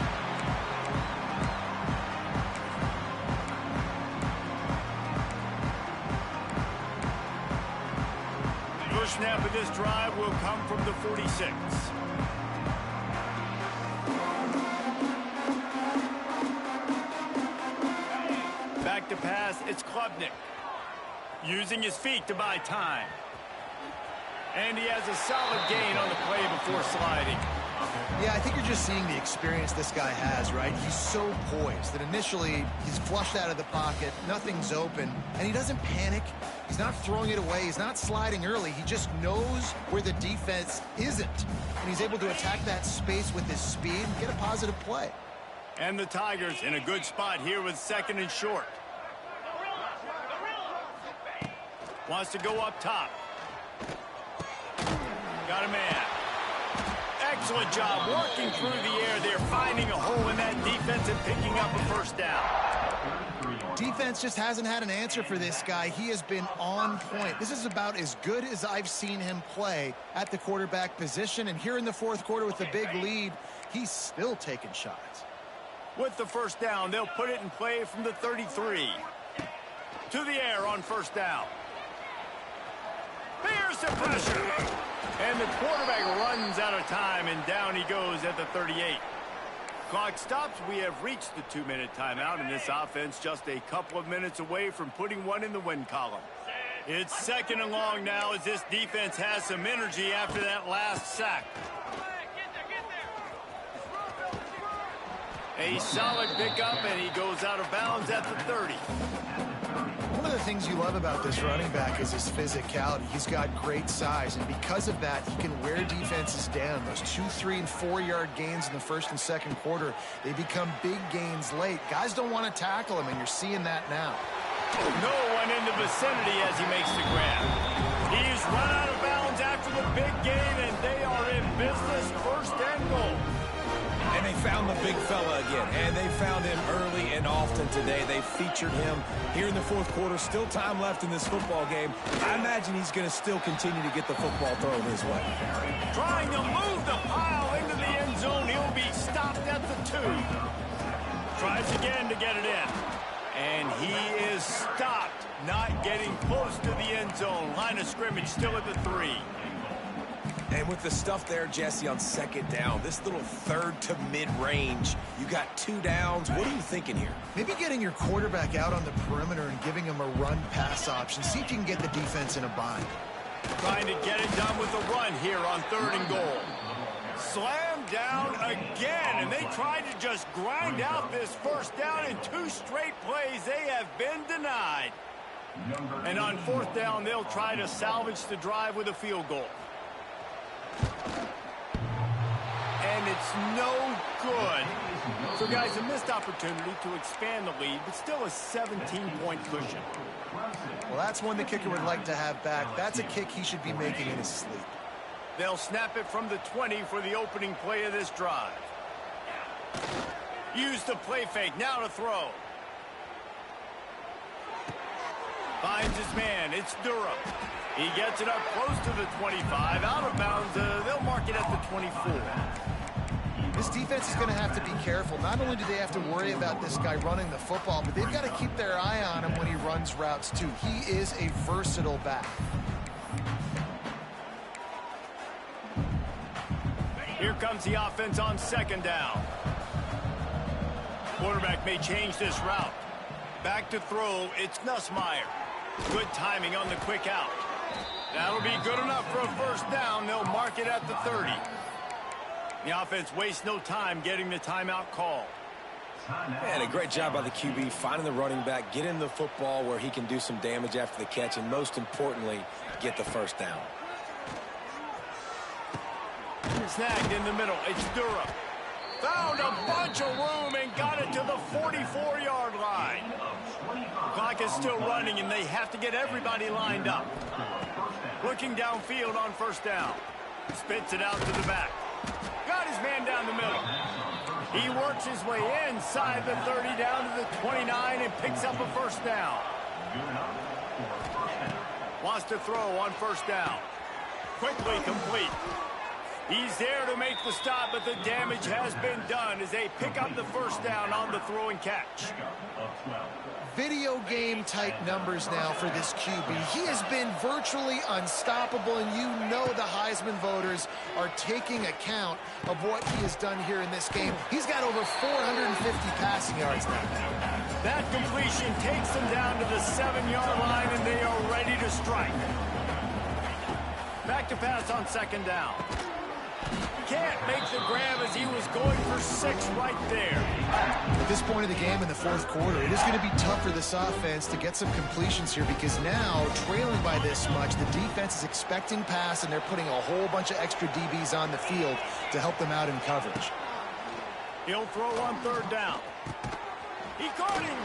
First snap of this drive will come from the 46. Back to pass, it's Klubnik. Using his feet to buy time. And he has a solid gain on the play before sliding. Yeah, I think you're just seeing the experience this guy has, right? He's so poised that initially he's flushed out of the pocket, nothing's open, and he doesn't panic. He's not throwing it away. He's not sliding early. He just knows where the defense isn't, and he's able to attack that space with his speed and get a positive play. And the Tigers in a good spot here with 2nd and short. Wants to go up top. Got a man. Excellent job working through the air. They're finding a hole in that defense and picking up a first down. Defense just hasn't had an answer for this guy. He has been on point. This is about as good as I've seen him play at the quarterback position. And here in the 4th quarter with the big lead, he's still taking shots. With the first down, they'll put it in play from the 33. To the air on first down. Here's the pressure. And the quarterback runs out of time, and down he goes at the 38. Clock stops. We have reached the 2-minute timeout, and this offense just a couple of minutes away from putting one in the win column. It's 2nd and long now as this defense has some energy after that last sack. A solid pickup, and he goes out of bounds at the 30. One of the things you love about this running back is his physicality. He's got great size, and because of that, he can wear defenses down. Those 2-, 3-, and 4-yard gains in the 1st and 2nd quarter, they become big gains late. Guys don't want to tackle him, and you're seeing that now. No one in the vicinity as he makes the grab. He's run out of bounds after the big gain, and they are in business, 1st and goal. And they found the big fella again, and they found him early and often today. They featured him here in the 4th quarter. Still time left in this football game. I imagine he's going to still continue to get the football thrown his way. Trying to move the pile into the end zone. He'll be stopped at the 2. Tries again to get it in. And he is stopped, not getting close to the end zone. Line of scrimmage still at the 3. And with the stuff there, Jesse, on 2nd down, this little 3rd to mid-range, you got 2 downs. What are you thinking here? Maybe getting your quarterback out on the perimeter and giving him a run-pass option. See if you can get the defense in a bind. Trying to get it done with a run here on 3rd and goal. Slam down again, and they tried to just grind out this first down in 2 straight plays. They have been denied. And on 4th down, they'll try to salvage the drive with a field goal. And it's no good. So, guys, a missed opportunity to expand the lead, but still a 17-point cushion. Well, that's one the kicker would like to have back. That's a kick he should be making in his sleep. They'll snap it from the 20 for the opening play of this drive. Use the play fake. Now to throw. Finds his man. It's Durham. He gets it up close to the 25. Out of bounds. They'll mark it at the 24. This defense is going to have to be careful. Not only do they have to worry about this guy running the football, but they've got to keep their eye on him when he runs routes, too. He is a versatile back. Here comes the offense on 2nd down. Quarterback may change this route. Back to throw. It's Nussmeier. Good timing on the quick out. That'll be good enough for a first down. They'll mark it at the 30. The offense wastes no time getting the timeout call. And a great job by the QB finding the running back, getting the football where he can do some damage after the catch, and most importantly, get the first down. Snagged in the middle. It's Durham. Found a bunch of room and got it to the 44-yard line. Clock is still running, and they have to get everybody lined up. Looking downfield on first down. Spits it out to the back. Got his man down the middle. He works his way inside the 30 down to the 29 and picks up a first down. Wants to throw on first down. Quickly complete. He's there to make the stop, but the damage has been done as they pick up the first down on the throw and catch. Video game type numbers now for this QB. He has been virtually unstoppable, and you know the Heisman voters are taking account of what he has done here in this game. He's got over 450 passing yards now. That completion takes them down to the 7-yard line, and they are ready to strike. Back to pass on 2nd down. can't make the grab as he was going for 6 right there. At this point of the game in the fourth quarter, it is going to be tough for this offense to get some completions here because now, trailing by this much, the defense is expecting pass, and they're putting a whole bunch of extra DBs on the field to help them out in coverage. He'll throw on 3rd down. He caught him.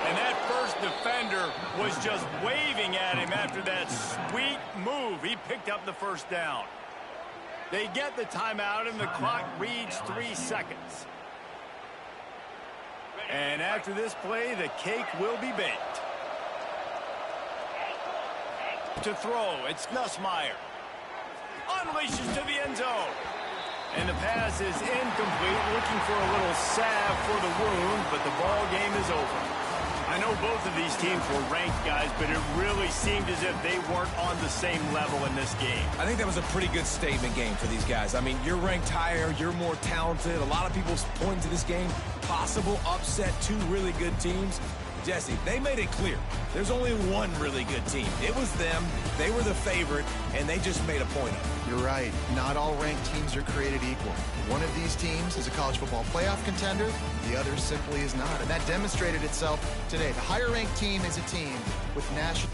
And that first defender was just waving at him after that sweet move. He picked up the 1st down. They get the timeout, and the clock reads 3 seconds. And after this play, the cake will be baked. To throw, it's Nussmeier. Unleashes to the end zone. And the pass is incomplete, looking for a little salve for the wound, but the ball game is over. I know both of these teams were ranked, guys, but it really seemed as if they weren't on the same level in this game. I think that was a pretty good statement game for these guys. I mean, you're ranked higher, you're more talented. A lot of people point to this game, possible upset, 2 really good teams. Jesse, they made it clear. There's only one really good team. It was them. They were the favorite, and they just made a point of it. You're right. Not all ranked teams are created equal. One of these teams is a college football playoff contender. The other simply is not. And that demonstrated itself today. The higher ranked team is a team with national...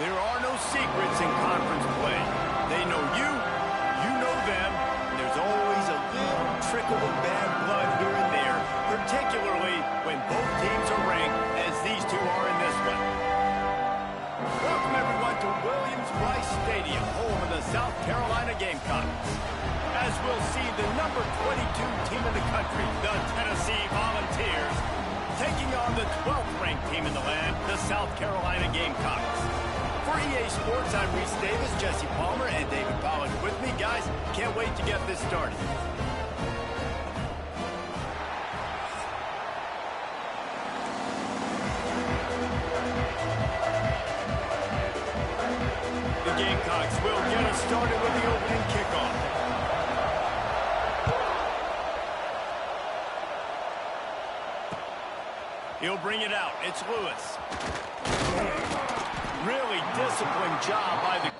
There are no secrets in conference play. They know you, you know them, and there's always a little trickle of bad blood here and there, particularly when both teams are ranked as these two are in this one. Welcome everyone to Williams-Brice Stadium, home of the South Carolina Gamecocks. As we'll see the number 22 team in the country, the Tennessee Volunteers, taking on the 12th ranked team in the land, the South Carolina Gamecocks. For EA Sports, I'm Reese Davis, Jesse Palmer, and David Pollack with me. Guys, can't wait to get this started. The Gamecocks will get us started with the opening kickoff. He'll bring it out. It's Lewis. Really disciplined job by the...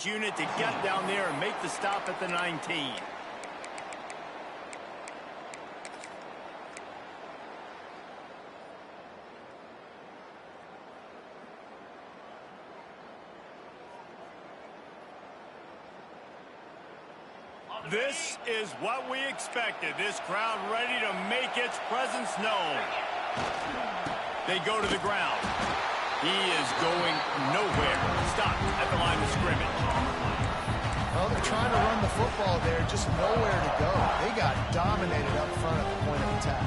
unit to get down there and make the stop at the 19. This is what we expected. This crowd ready to make its presence known. They go to the ground. He is going nowhere. Stopped at the line of scrimmage. Well, they're trying to run the football there, just nowhere to go. They got dominated up front at the point of attack.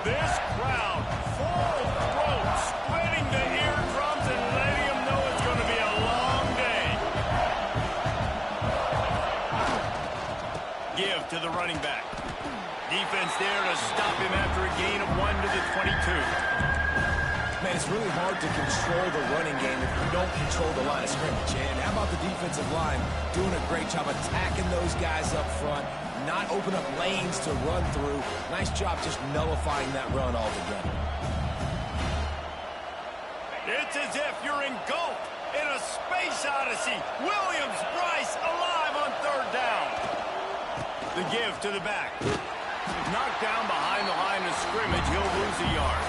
This crowd, full throat, splitting the eardrums and letting them know it's going to be a long day. Give to the running back. Defense there to stop him after a gain of 1 to the 22. Man, it's really hard to control the running game if you don't control the line of scrimmage. And how about the defensive line doing a great job attacking those guys up front, not open up lanes to run through. Nice job just nullifying that run altogether. It's as if you're engulfed in a space odyssey. Williams-Brice alive on third down. The give to the back. Knocked down behind the line of scrimmage. He'll lose a yard.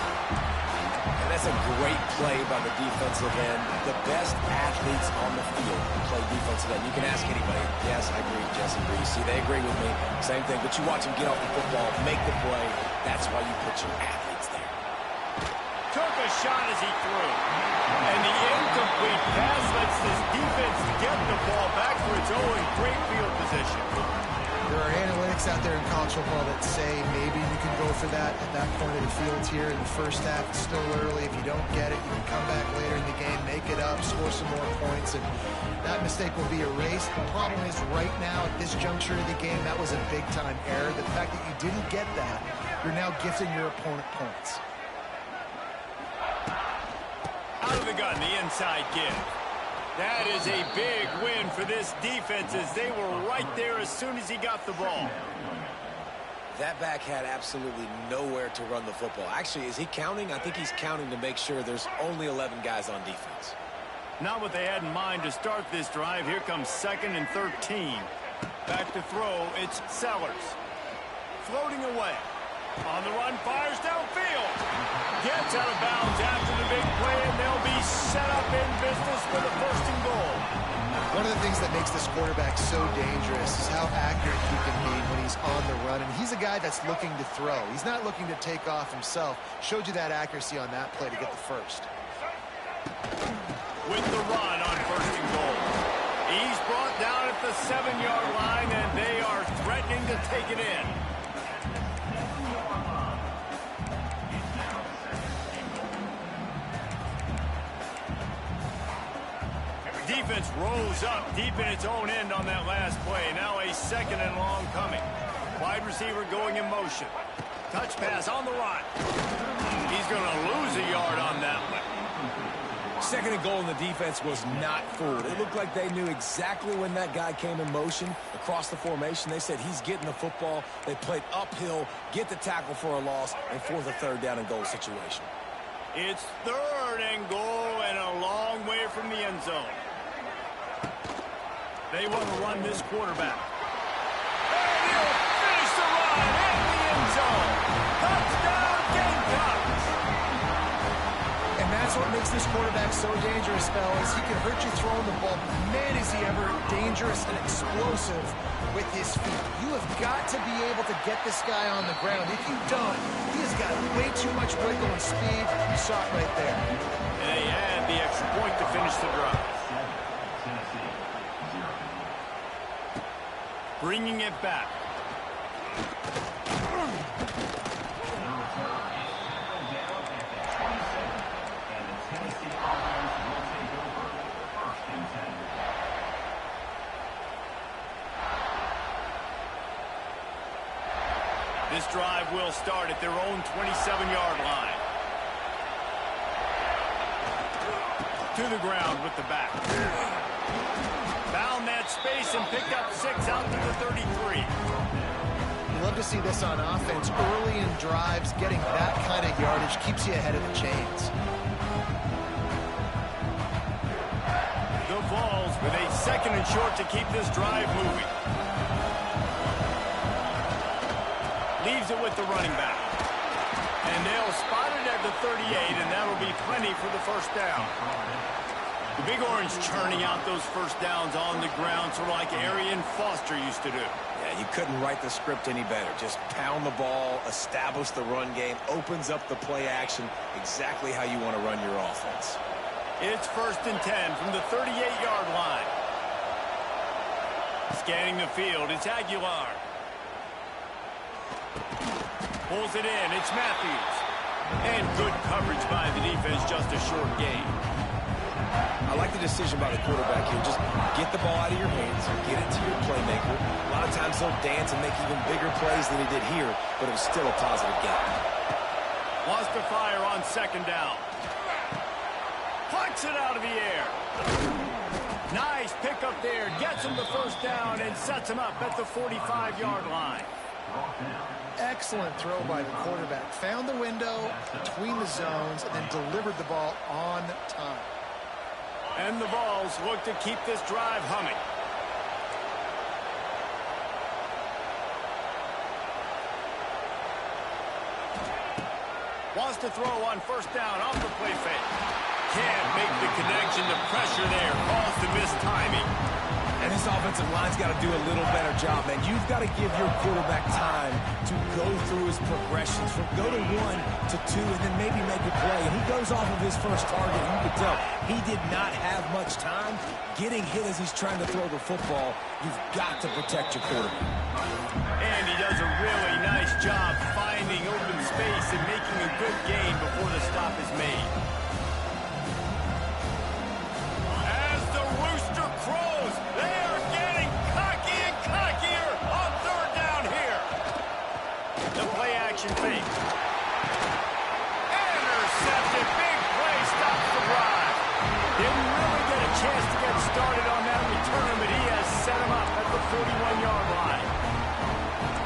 That's a great play by the defensive end. The best athletes on the field play defensive end. You can ask anybody. Yes, I agree, Jesse Reese. See, they agree with me. Same thing. But you watch them get off the football, make the play. That's why you put your athletes there. Took a shot as he threw. And the incomplete pass lets this defense get the ball back for its own great field position. There are analytics folks out there in college football that say maybe you can go for that at that point of the field here in the first half. It's still early. If you don't get it, you can come back later in the game, make it up, score some more points, and that mistake will be erased. The problem is right now at this juncture of the game, that was a big-time error. The fact that you didn't get that, you're now gifting your opponent points. Out of the gun, the inside give. That is a big win for this defense as they were right there as soon as he got the ball. That back had absolutely nowhere to run the football. Actually, is he counting? I think he's counting to make sure there's only 11 guys on defense. Not what they had in mind to start this drive. Here comes 2nd and 13. Back to throw, it's Sellers. Floating away. On the run, fires downfield. Gets out of bounds after the big play, and they'll be set up in business for the 1st and goal. One of the things that makes this quarterback so dangerous is how accurate he can be when he's on the run. And he's a guy that's looking to throw. He's not looking to take off himself. Showed you that accuracy on that play to get the first. With the run on 1st and goal. He's brought down at the 7-yard line, and they are threatening to take it in. Defense rolls up deep in its own end on that last play. Now a 2nd and long coming. Wide receiver going in motion. Touch pass on the run. He's going to lose a yard on that one. 2nd and goal, and the defense was not fooled. It looked like they knew exactly when that guy came in motion across the formation. They said he's getting the football. They played uphill, get the tackle for a loss, and force a 3rd down and goal situation. It's 3rd and goal and a long way from the end zone. They want to run this quarterback. And he'll finish the run at the end zone. Touchdown, Gamecocks! And that's what makes this quarterback so dangerous, fellas. He can hurt you throwing the ball. Man, is he ever dangerous and explosive with his feet. You have got to be able to get this guy on the ground. If you don't, he has got way too much wiggle and speed. You saw it right there. And they had the extra point to finish the drive. Bringing it back. This drive will start at their own 27-yard line. To the ground with the back. Found that space and picked up 6 out to the 33. You love to see this on offense. Early in drives, getting that kind of yardage keeps you ahead of the chains. The Vols with a 2nd and short to keep this drive moving. Leaves it with the running back. And they'll spot it at the 38, and that'll be plenty for the 1st down. The Big Orange churning out those 1st downs on the ground, sort of like Arian Foster used to do. Yeah, you couldn't write the script any better. Just pound the ball, establish the run game, opens up the play action, exactly how you want to run your offense. It's 1st and 10 from the 38-yard line. Scanning the field, it's Aguilar. Pulls it in, it's Matthews. And good coverage by the defense, just a short gain. I like the decision by the quarterback here. Just get the ball out of your hands, get it to your playmaker. A lot of times he'll dance and make even bigger plays than he did here, but it was still a positive game. Wants to fire on 2nd down. Plucks it out of the air. Nice pickup there. Gets him the 1st down and sets him up at the 45-yard line. Excellent throw by the quarterback. Found the window between the zones and then delivered the ball on time. And the Vols look to keep this drive humming. Wants to throw on 1st down off the play fake. Can't make the connection. The pressure there caused the missed timing. And this offensive line's got to do a little better job, man. You've got to give your quarterback time to go through his progressions, from go to 1 to 2, and then maybe make a play. And he goes off of his first target. You can tell he did not have much time getting hit as he's trying to throw the football. You've got to protect your quarterback. And he does a really nice job finding open space and making a good gain before the stop is made. As the rooster crows, they are getting cocky and cockier on third down here. The play action fake. Intercepted. Big play stops the drive. Didn't really get a chance to get started on that return, but he has set him up at the 41-yard line.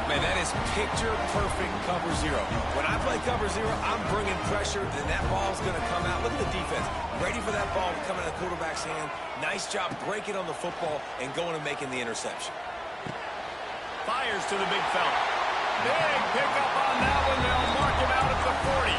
Man, that is picture-perfect cover zero. When I play cover zero, I'm bringing pressure, and that ball's going to come out. Look at the defense. Ready for that ball to come out of the quarterback's hand. Nice job breaking on the football and going and making the interception. Fires to the big fella. Big pickup on that one. They'll mark him out at the 40.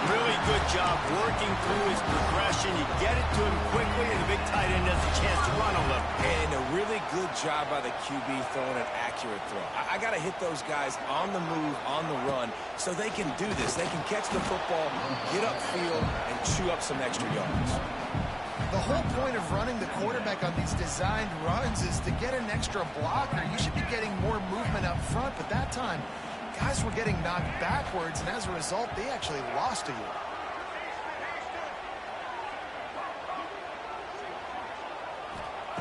Really good job working through his progression. You get it to him quickly, and the big tight end has a chance to run a little. And a really good job by the QB throwing an accurate throw. I got to hit those guys on the move, on the run, so they can do this. They can catch the football, get upfield, and chew up some extra yards. The whole point of running the quarterback on these designed runs is to get an extra blocker. You should be getting more movement up front, but that time, guys were getting knocked backwards, and as a result, they actually lost a yard.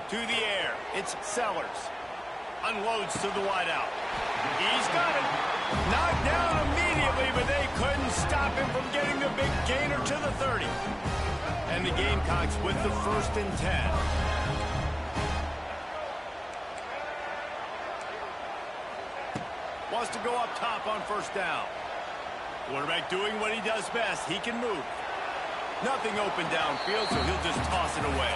To the air, it's Sellers. Unloads to the wideout. He's got it. Knocked down immediately, but they couldn't stop him from getting the big gainer to the 30. And the Gamecocks with the 1st and 10. Wants to go up top on first down. Quarterback doing what he does best. He can move. Nothing open downfield, so he'll just toss it away.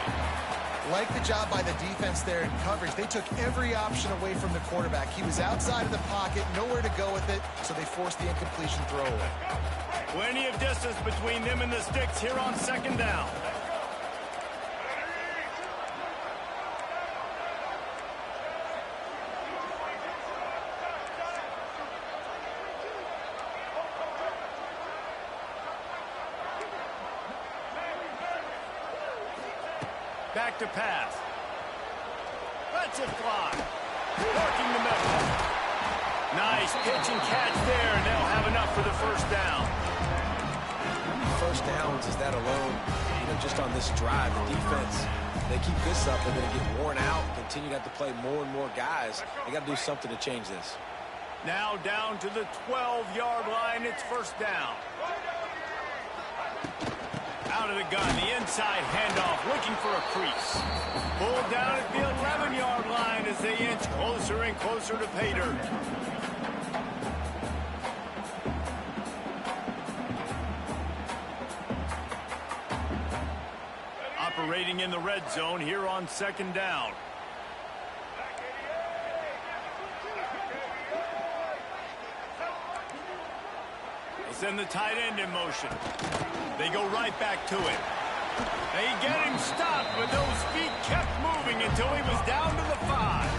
Like the job by the defense there in coverage. They took every option away from the quarterback. He was outside of the pocket, nowhere to go with it, so they forced the incompletion throwaway. Plenty of distance between them and the sticks here on 2nd down. Back to pass. Lets it fly. Working the middle. Nice pitch and catch there, and they'll have enough for the 1st down. First downs is that alone, just on this drive, the defense, they keep this up, they're going to get worn out, continue to have to play more and more guys. They got to do something to change this. Now down to the 12-yard line. It's 1st down. Out of the gun, the inside handoff, looking for a crease. Pulled down at the 11-yard line as they inch closer and closer to pay dirt. Operating in the red zone here on 2nd down. They send the tight end in motion. They go right back to it. They get him stopped, but those feet kept moving until he was down to the 5.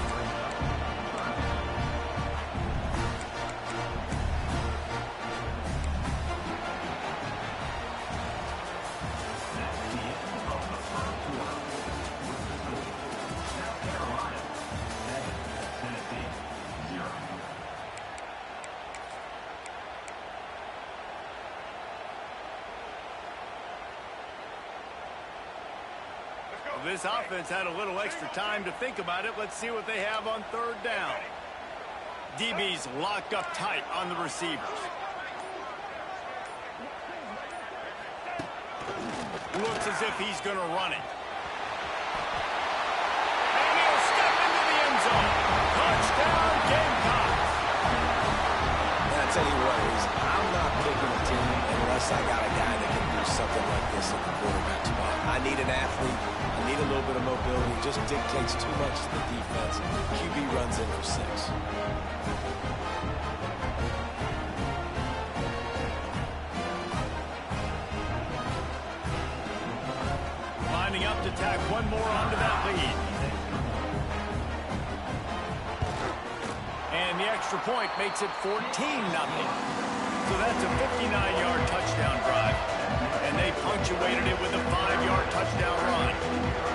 This offense had a little extra time to think about it. Let's see what they have on 3rd down. DB's locked up tight on the receivers. Looks as if he's going to run it. And he'll step into the end zone. Touchdown, Gamecocks. I'll tell you what, I'm not picking a team unless I got a guy that can do something like this at the quarterback spot. I need an athlete. I need a little bit of mobility. It just dictates too much to the defense. QB runs in for 6. Finding up to tack one more onto that lead. And the extra point makes it 14-0. So that's a 59-yard touchdown drive. And they punctuated it with a 5-yard touchdown run.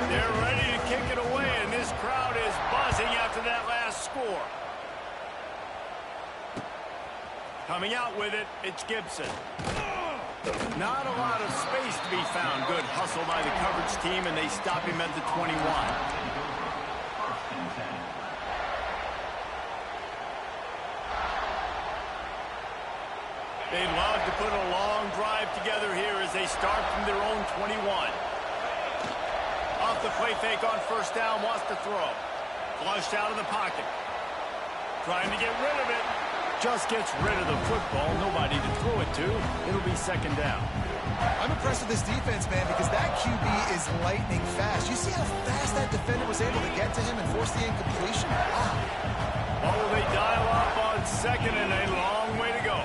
They're ready to kick it away, and this crowd is buzzing after that last score. Coming out with it, it's Gibson. Not a lot of space to be found. Good hustle by the coverage team, and they stop him at the 21. They'd love to put a long drive together here as they start from their own 21. Off the play fake on first down, wants to throw. Flushed out of the pocket. Trying to get rid of it. Just gets rid of the football. Nobody to throw it to. It'll be second down. I'm impressed with this defense, man, because that QB is lightning fast. You see how fast that defender was able to get to him and force the incompletion? Wow. Oh, they dial up on second and a long way to go.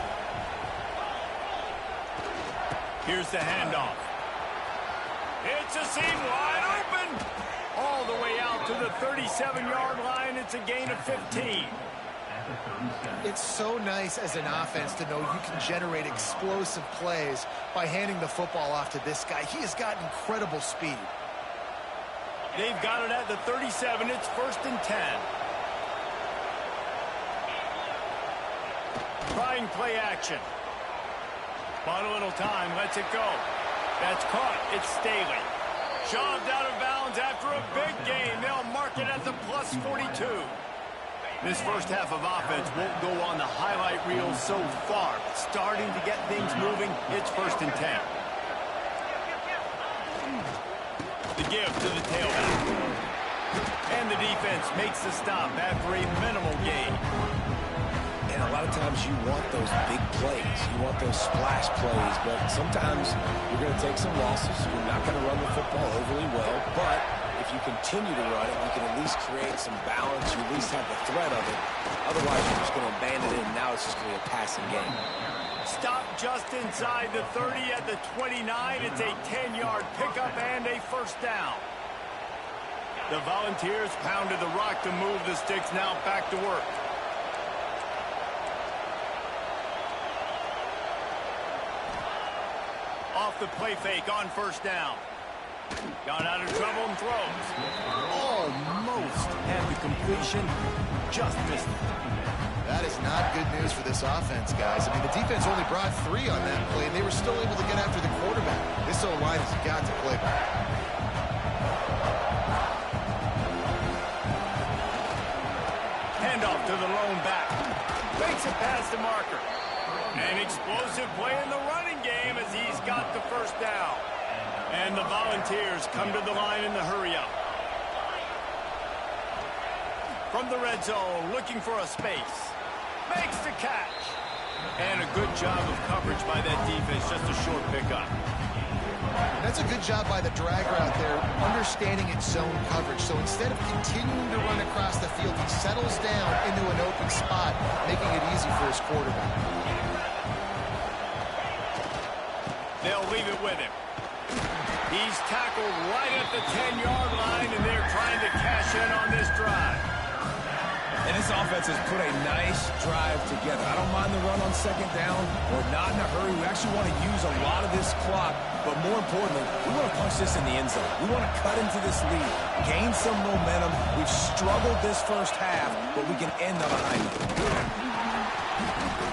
Here's the handoff. It's a seam wide open. All the way out to the 37-yard line. It's a gain of 15. It's so nice as an offense to know you can generate explosive plays by handing the football off to this guy. He has got incredible speed. They've got it at the 37. It's 1st and 10. Trying play action. Bought a little time, lets it go. That's caught. It's Staley. Shoved out of bounds after a big gain. They'll mark it at the plus 42. This first half of offense won't go on the highlight reel so far. But starting to get things moving, it's 1st and 10. The give to the tailback. And the defense makes the stop after a minimal gain. And a lot of times you want those big plays. You want those splash plays. But sometimes you're going to take some losses. You're not going to run the football overly well. But if you continue to run it, you can at least create some balance. You at least have the threat of it. Otherwise, you're just going to abandon it, and now it's just going to be a passing game. Stop just inside the 30 at the 29. It's a 10-yard pickup and a first down. The Volunteers pounded the rock to move the sticks. Now back to work. Off the play fake on first down. Got out of trouble and throws. Almost had the completion. Just missed it. That is not good news for this offense, guys. I mean, the defense only brought 3 on that play, and they were still able to get after the quarterback. This O-line has got to play back. Handoff to the lone back. Makes it past the marker. An explosive play in the running game as he's got the first down. And the Volunteers come to the line in the hurry-up. From the red zone, looking for a space. Makes the catch. And a good job of coverage by that defense, just a short pickup. That's a good job by the drag route there, understanding its zone coverage. So instead of continuing to run across the field, he settles down into an open spot, making it easy for his quarterback. They'll leave it with him. He's tackled right at the 10-yard line, and they're trying to cash in on this drive. And this offense has put a nice drive together. I don't mind the run on second down. We're not in a hurry. We actually want to use a lot of this clock. But more importantly, we want to punch this in the end zone. We want to cut into this lead, gain some momentum. We've struggled this first half, but we can end on a high note.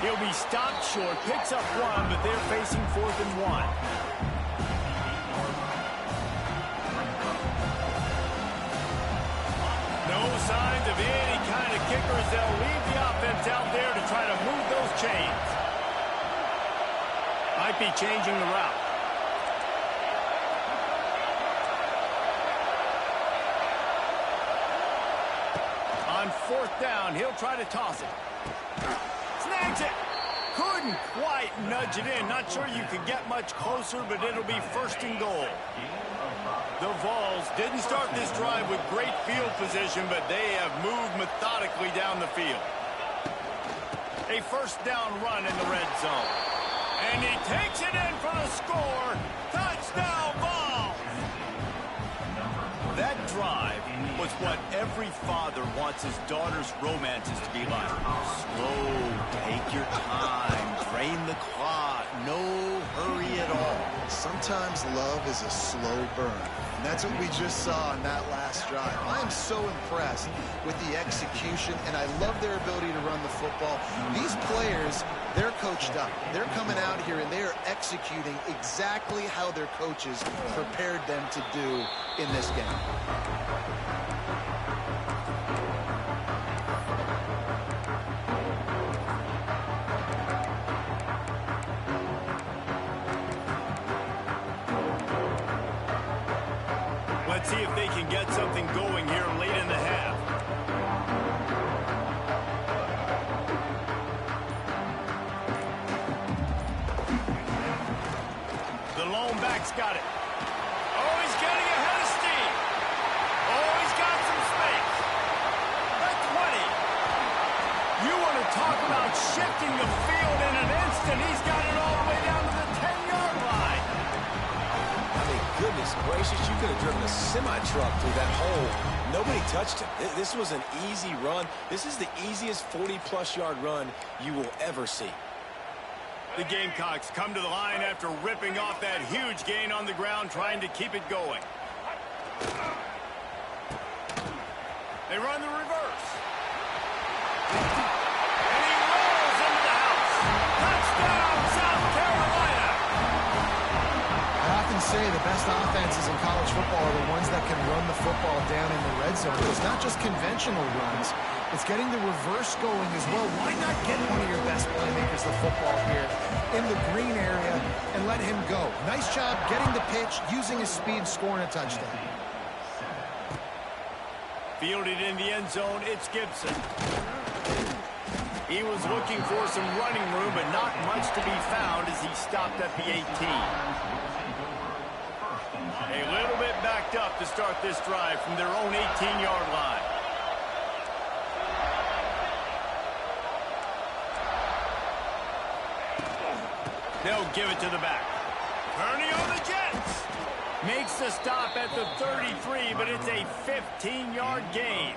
He'll be stopped short, picks up 1, but they're facing 4th and 1. No signs of any kind of kickers. They'll leave the offense out there to try to move those chains. Might be changing the route. On 4th down, he'll try to toss it. Snags it. Couldn't quite nudge it in. Not sure you could get much closer, but it'll be 1st and goal. The Vols didn't start this drive with great field position, but they have moved methodically down the field. A first down run in the red zone. And he takes it in for the score. Touchdown, Vols! drive was what every father wants his daughter's romances to be like. Slow, take your time, drain the clock, no hurry at all. Sometimes love is a slow burn. And that's what we just saw in that last drive. I am so impressed with the execution, and I love their ability to run the football. These players, they're coached up. They're coming out here, and they are executing exactly how their coaches prepared them to do in this game. Let's see if they can get something going here late in the half. The lone back's got it. Oh, he's getting ahead of steam. Oh, he's got some space. At 20. You want to talk about shifting the field in an instant. He's got it all the way down to the 10-yard line. I mean, goodness gracious, you could have driven a semi-truck through that hole. Nobody touched him. This was an easy run. This is the easiest 40-plus yard run you will ever see. The Gamecocks come to the line after ripping off that huge gain on the ground, trying to keep it going. They run the reverse. And he rolls into the house. Touchdown, South Carolina! I often say the best offenses in college football are the ones that can run the football down in the red zone. It's not just conventional runs. It's getting the reverse going as well. Why not get one of your best playmakers the football here in the green area and let him go? Nice job getting the pitch, using his speed, scoring a touchdown. Fielded in the end zone, it's Gibson. He was looking for some running room, but not much to be found as he stopped at the 18. A little bit backed up to start this drive from their own 18-yard line. They'll give it to the back. Turning on the Jets. Makes the stop at the 33, but it's a 15-yard gain.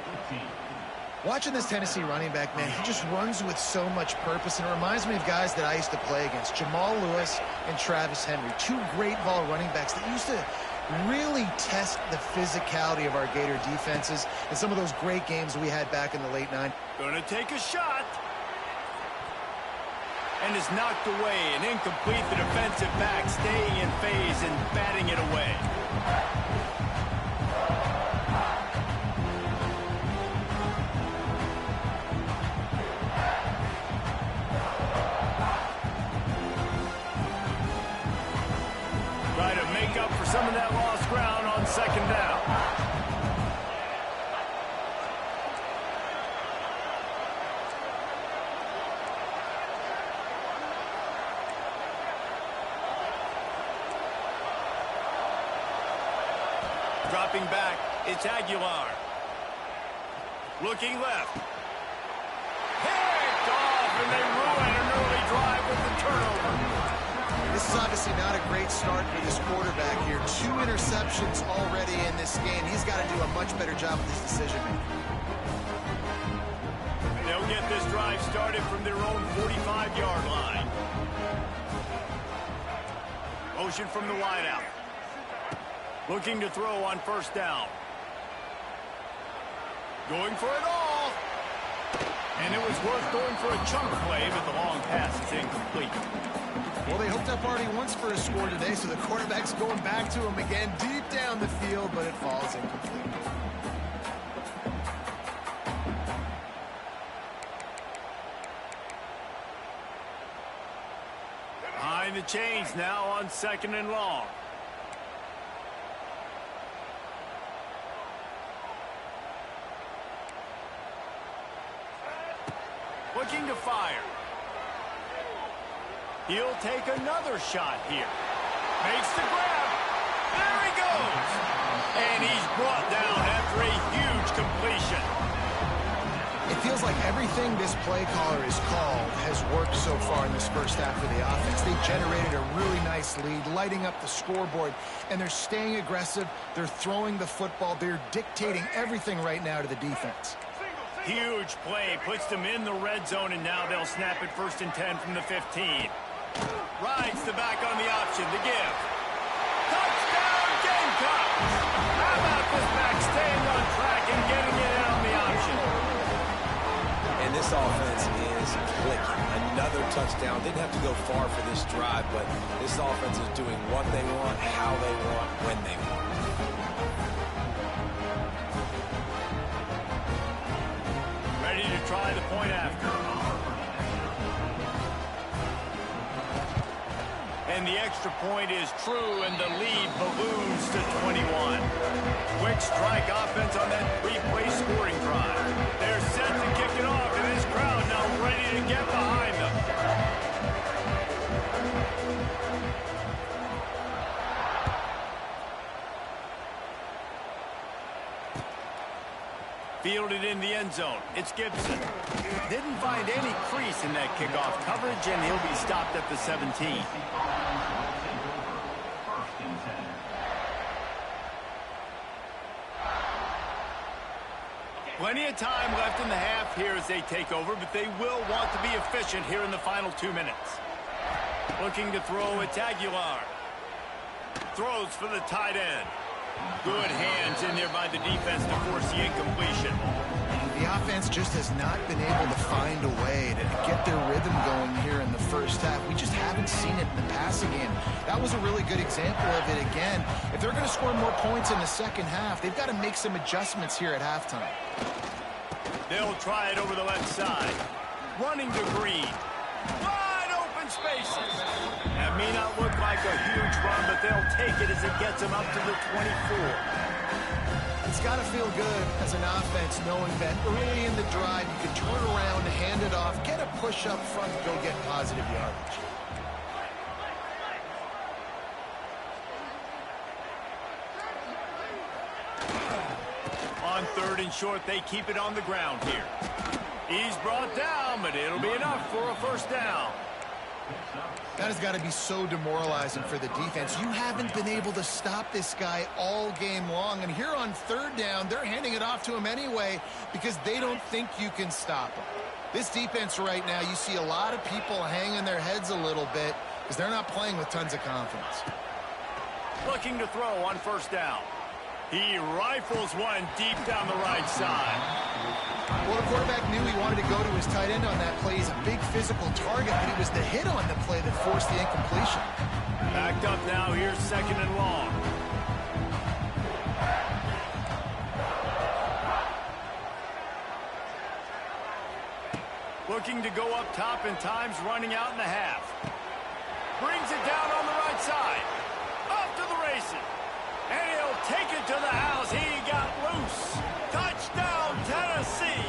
Watching this Tennessee running back, man, he just runs with so much purpose, and it reminds me of guys that I used to play against, Jamal Lewis and Travis Henry, two great ball running backs that used to really test the physicality of our Gator defenses in some of those great games we had back in the late 90s. Gonna take a shot. And is knocked away and incomplete. The defensive back staying in phase and batting it away. Try to make up for some of that lost ground on second down. Dropping back, it's Aguilar. Looking left. Picked off, and they ruin an early drive with the turnover. This is obviously not a great start for this quarterback here. 2 interceptions already in this game. He's got to do a much better job with his decision-making. They'll get this drive started from their own 45-yard line. Motion from the wideout. Looking to throw on first down. Going for it all. And it was worth going for a chunk play, but the long pass is incomplete. Well, they hooked up already once for a score today, so the quarterback's going back to him again deep down the field, but it falls incomplete. Behind the chains now on second and long. Looking to fire. He'll take another shot here. Makes the grab. There he goes. And he's brought down after a huge completion. It feels like everything this play caller has called has worked so far in this first half of the offense. They generated a really nice lead, lighting up the scoreboard, and they're staying aggressive. They're throwing the football. They're dictating everything right now to the defense. Huge play, puts them in the red zone, and now they'll snap it 1st and 10 from the 15. Rides the back on the option, the give. Touchdown, Gamecocks! How about this back staying on track and getting it out on the option? And this offense is clicking. Another touchdown. Didn't have to go far for this drive, but this offense is doing what they want, how they want, when they want. Ready to try the point after. And the extra point is true, and the lead balloons to 21. Quick strike offense on that 3-play scoring drive. They're set to kick it off, and this crowd now ready to get behind them. Fielded in the end zone. It's Gibson. Didn't find any crease in that kickoff coverage, and he'll be stopped at the 17. Plenty of time left in the half here as they take over, but they will want to be efficient here in the final 2 minutes. Looking to throw, it's Aguilar. Throws for the tight end. Good hands in there by the defense to force the incompletion. The offense just has not been able to find a way to get their rhythm going here in the first half. We just haven't seen it in the passing game. That was a really good example of it again. If they're going to score more points in the second half, they've got to make some adjustments here at halftime. They'll try it over the left side. Running to Green. Wide open spaces. That may not look like a huge run, but they'll take it as it gets them up to the 24. It's got to feel good as an offense knowing that early in the drive you can turn around, hand it off, get a push up front, go get positive yardage. On 3rd and short, they keep it on the ground here. He's brought down, but it'll be enough for a first down. That has got to be so demoralizing for the defense. You haven't been able to stop this guy all game long. And here on 3rd down, they're handing it off to him anyway because they don't think you can stop him. This defense right now, you see a lot of people hanging their heads a little bit because they're not playing with tons of confidence. Looking to throw on 1st down. He rifles one deep down the right side. Well, the quarterback knew he wanted to go to his tight end on that play. He's a big physical target, but it was the hit on the play that forced the incompletion. Backed up now. Here's 2nd and long. Looking to go up top, and time's running out in the half. Brings it down on the right side. Off to the races. And he'll take it to the house. He got loose. Touchdown, Tennessee.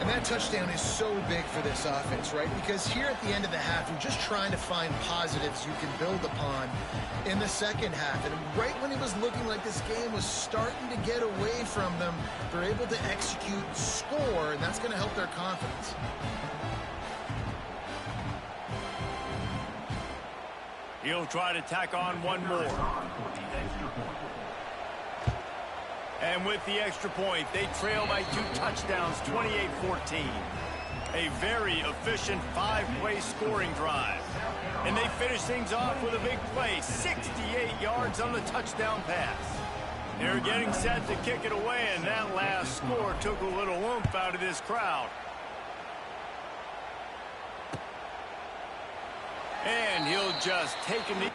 And that touchdown is so big for this offense, right? Because here at the end of the half, you're just trying to find positives you can build upon in the second half. And right when it was looking like this game was starting to get away from them, they're able to execute, score, and that's going to help their confidence. He'll try to tack on one more. And with the extra point, they trail by 2 touchdowns, 28-14. A very efficient 5-play scoring drive. And they finish things off with a big play, 68 yards on the touchdown pass. They're getting set to kick it away, and that last score took a little oomph out of this crowd. And he'll just take him.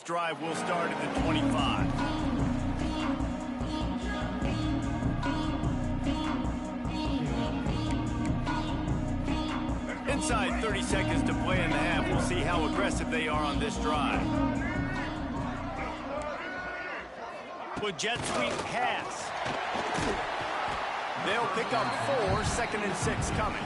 next drive will start at the 25. Inside 30 seconds to play in the half. We'll see how aggressive they are on this drive. With jet sweep pass. They'll pick up 4, 2nd and 6 coming.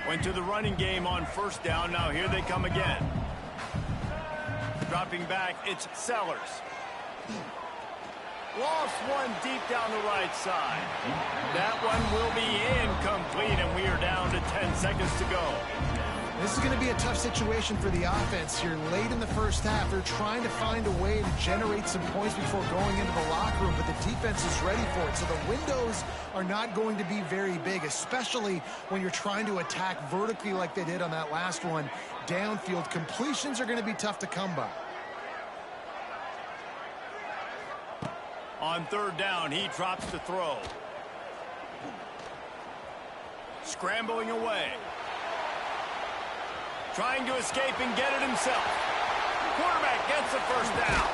Went to the running game on 1st down. Now here they come again. Dropping back, it's Sellers. Lost one deep down the right side. That one will be incomplete, and we are down to 10 seconds to go. This is going to be a tough situation for the offense here. Late in the first half, they're trying to find a way to generate some points before going into the locker room, but the defense is ready for it. So the windows are not going to be very big, especially when you're trying to attack vertically like they did on that last one. Downfield completions are going to be tough to come by. On 3rd down, he drops to throw. Scrambling away. Trying to escape and get it himself. Quarterback gets the 1st down.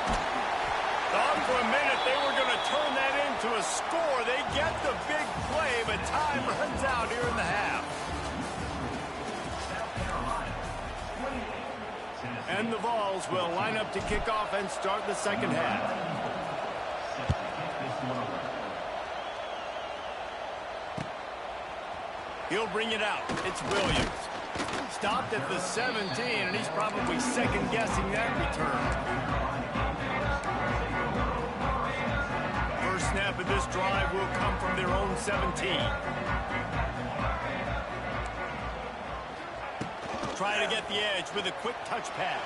Thought for a minute they were going to turn that into a score. They get the big play, but time runs out here in the half. And the Vols will line up to kick off and start the 2nd half. He'll bring it out. It's Williams. Stopped at the 17, and he's probably second-guessing that return. First snap of this drive will come from their own 17. Try to get the edge with a quick touch pass.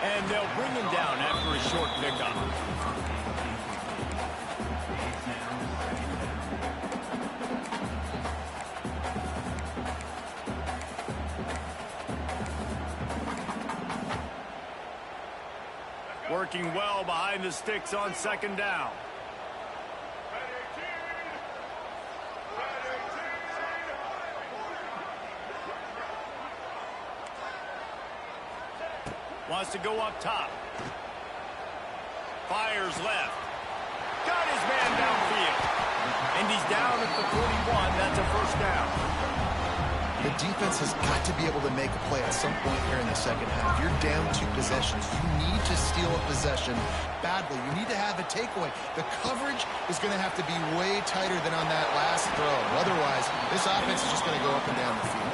And they'll bring him down after a short pickup. Working well behind the sticks on 2nd down. Wants to go up top. Fires left. Got his man downfield. And he's down at the 41. That's a 1st down. The defense has got to be able to make a play at some point here in the 2nd half. You're down 2 possessions. You need to steal a possession badly. You need to have a takeaway. The coverage is going to have to be way tighter than on that last throw. Otherwise, this offense is just going to go up and down the field.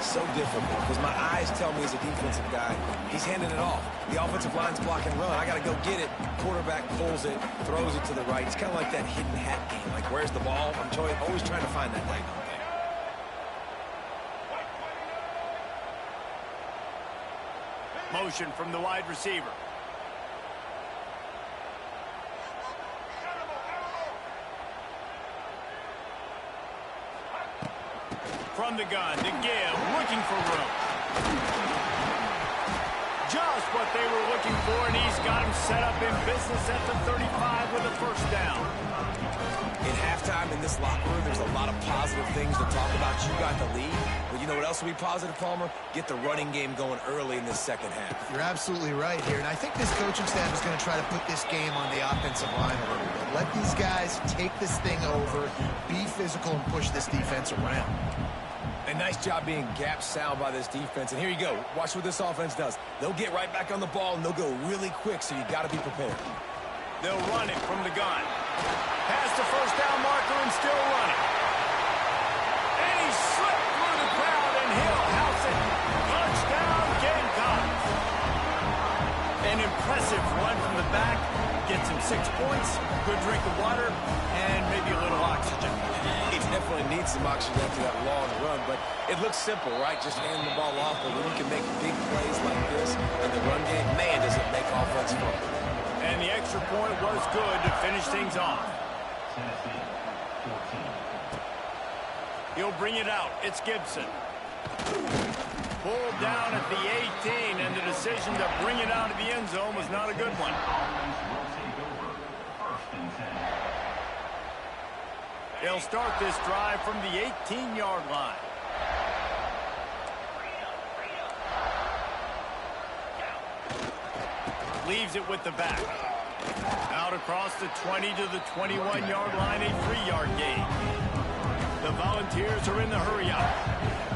So difficult because my eyes tell me as a defensive guy, he's handing it off. The offensive line's blocking run. I got to go get it. Quarterback pulls it, throws it to the right. It's kind of like that hidden hat game. Like, where's the ball? I'm always trying to find that thing. Motion from the wide receiver. From the gun to give, looking for room. Just what they were looking for, and he's got him set up in business at the 35 with a 1st down. In halftime in this locker room, there's a lot of positive things to talk about. You got the lead, but you know what else will be positive, Palmer? Get the running game going early in this 2nd half. You're absolutely right here, and I think this coaching staff is going to try to put this game on the offensive line a little bit. Let these guys take this thing over, be physical, and push this defense around. A nice job being gap sound by this defense. And here you go. Watch what this offense does. They'll get right back on the ball, and they'll go really quick, so you got to be prepared. They'll run it from the gun. Past the 1st down marker and still running. And he slipped through the crowd, and he'll house it. Touchdown, Gamecocks. An impressive run from the back. Gets him 6 points, good drink of water, and maybe a little oxygen. He definitely needs some oxygen after that long run, but it looks simple, right? Just hand the ball off, but when you can make big plays like this in the run game, man, does it make offense fun. And the extra point was good to finish things off. He'll bring it out. It's Gibson. Pulled down at the 18, and the decision to bring it out of the end zone was not a good one. They'll start this drive from the 18-yard line. Leaves it with the back. Out across the 20 to the 21-yard line, a 3-yard gain. The Volunteers are in the hurry-up.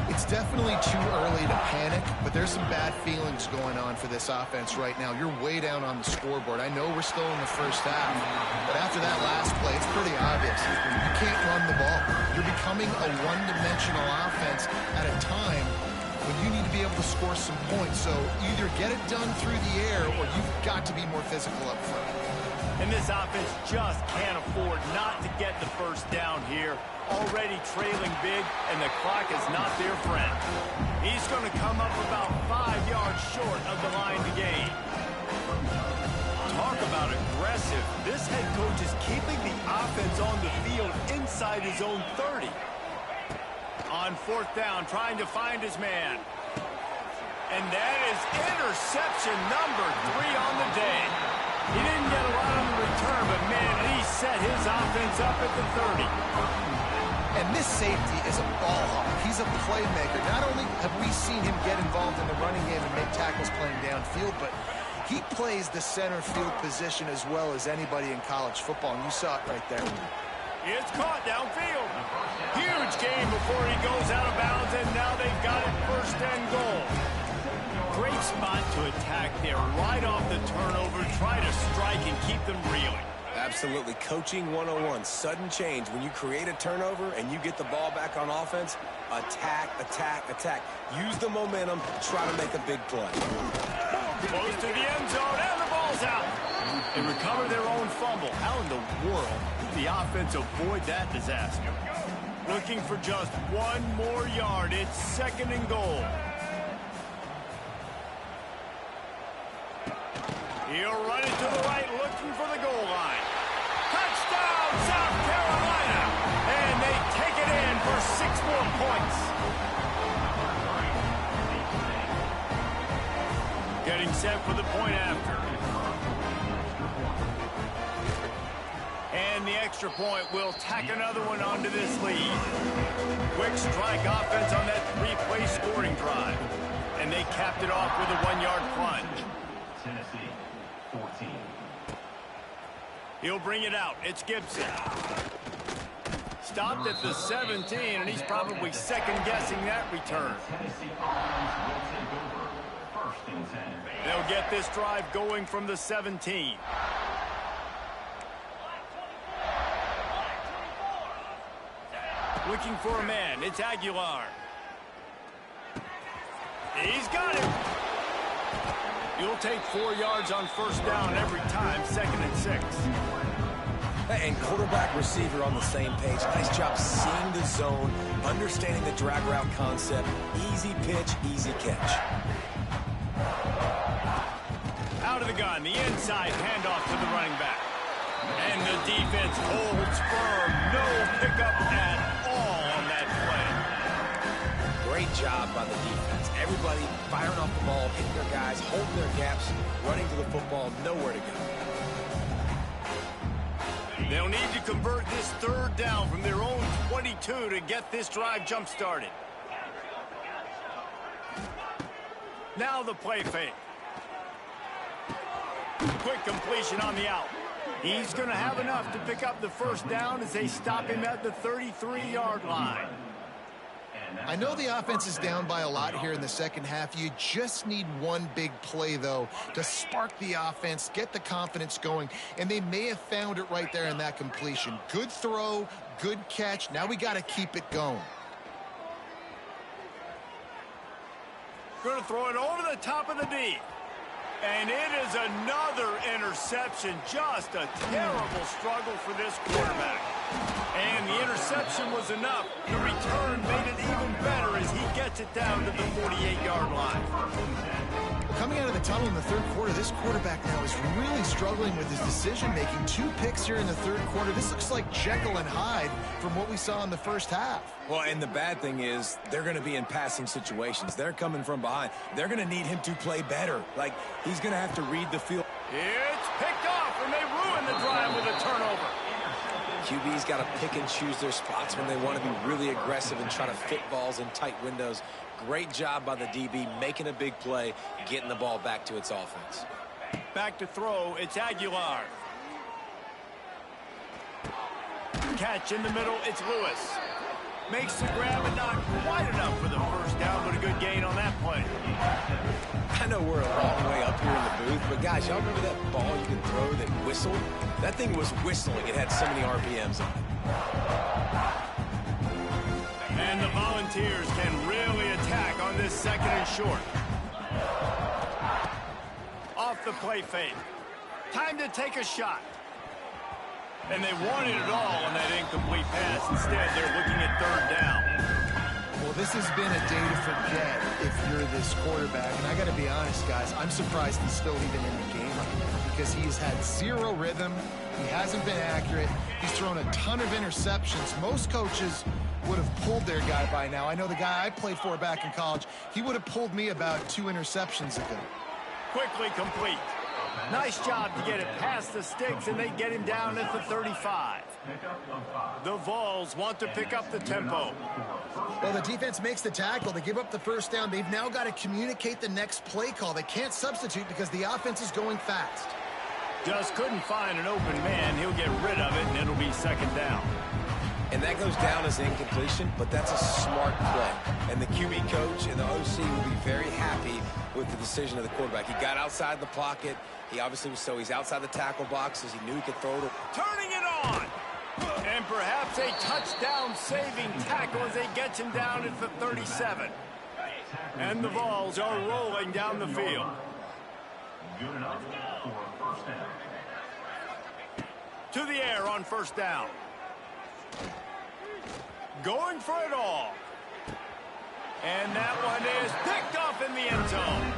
It's definitely too early to panic, but there's some bad feelings going on for this offense right now. You're way down on the scoreboard. I know we're still in the first half, but after that last play, it's pretty obvious. You can't run the ball. You're becoming a one-dimensional offense at a time when you need to be able to score some points. So either get it done through the air or you've got to be more physical up front. And this offense just can't afford not to get the first down here. Already trailing big, and the clock is not their friend. He's going to come up about 5 yards short of the line to gain. Talk about aggressive. This head coach is keeping the offense on the field inside his own 30. On 4th down, trying to find his man. And that is interception number 3 on the day. He didn't get a lot on the return, but man, he set his offense up at the 30. And this safety is a ball hawk. He's a playmaker. Not only have we seen him get involved in the running game and make tackles playing downfield, but he plays the center field position as well as anybody in college football, and you saw it right there. It's caught downfield. Huge gain before he goes out of bounds, and now they've got it 1st and goal. Great spot to attack there, right off the turnover. Try to strike and keep them reeling. Absolutely. Coaching 101. Sudden change. When you create a turnover and you get the ball back on offense, attack, attack, attack. Use the momentum. Try to make a big play. Close to the end zone, and the ball's out. They recover their own fumble. How in the world did the offense avoid that disaster? Looking for just 1 more yard. It's 2nd and goal. He'll run it to the right, looking for the goal line. Touchdown, South Carolina! And they take it in for 6 more points. Getting set for the point after. And the extra point will tack another one onto this lead. Quick strike offense on that 3-play scoring drive. And they capped it off with a 1-yard plunge. Tennessee, 14. He'll bring it out. It's Gibson. Stopped at the 17, and he's probably second-guessing that return. Tennessee offense will take over 1st and 10. They'll get this drive going from the 17. Looking for a man. It's Aguilar. He's got it. You'll take 4 yards on 1st down every time, 2nd and 6. And quarterback receiver on the same page. Nice job seeing the zone, understanding the drag route concept. Easy pitch, easy catch. Out of the gun, the inside handoff to the running back. And the defense holds firm. No pickup at all on that play. Great job by the defense. Everybody firing off the ball, hitting their guys, holding their gaps, running to the football, nowhere to go. They'll need to convert this 3rd down from their own 22 to get this drive jump-started. Now the play fake. Quick completion on the out. He's going to have enough to pick up the 1st down as they stop him at the 33-yard line. I know the offense is down by a lot here in the 2nd half. You just need one big play, though, to spark the offense, get the confidence going, and they may have found it right there in that completion. Good throw, good catch. Now we got to keep it going. Going to throw it over the top of the D. And it is another interception. Just a terrible struggle for this quarterback. And the interception was enough. The return made it even better as he gets it down to the 48-yard line. Coming out of the tunnel in the 3rd quarter, this quarterback now is really struggling with his decision-making. 2 picks here in the 3rd quarter. This looks like Jekyll and Hyde from what we saw in the 1st half. Well, and the bad thing is they're going to be in passing situations. They're coming from behind. They're going to need him to play better. Like, he's going to have to read the field. It's picked off, and they ruin the drive with a turnover. QB's got to pick and choose their spots when they want to be really aggressive and try to fit balls in tight windows. Great job by the DB making a big play, getting the ball back to its offense. Back to throw, it's Aguilar. Catch in the middle, it's Lewis. Makes the grab and not quite enough for the first down, but a good gain on that play. I know we're a long way up here in the booth, but guys, y'all remember that ball you can throw that whistled? That thing was whistling. It had so many RPMs on it. And the Volunteers can really attack on this second and short. Off the play fake. Time to take a shot. And they wanted it all on that incomplete pass. Instead, they're looking at third down. Well, this has been a day to forget if you're this quarterback. And I got to be honest, guys, I'm surprised he's still even in the game right now because he's had zero rhythm. He hasn't been accurate. He's thrown a ton of interceptions. Most coaches would have pulled their guy by now. I know the guy I played for back in college, he would have pulled me about 2 interceptions ago. Quickly complete. Nice job to get it past the sticks, and they get him down at the 35. The Vols want to pick up the tempo. Well, the defense makes the tackle. They give up the first down. They've now got to communicate the next play call. They can't substitute because the offense is going fast. Just couldn't find an open man. He'll get rid of it, and it'll be second down. And that goes down as incompletion, but that's a smart play. And the QB coach and the OC will be very happy with the decision of the quarterback. He got outside the pocket. He obviously was he's outside the tackle boxes. He knew he could throw it. Turning it on. And perhaps a touchdown-saving tackle as they get him down at the 37. And the Vols are rolling down the field. Good enough for first down. To the air on first down. Going for it all. And that one is picked off in the end zone.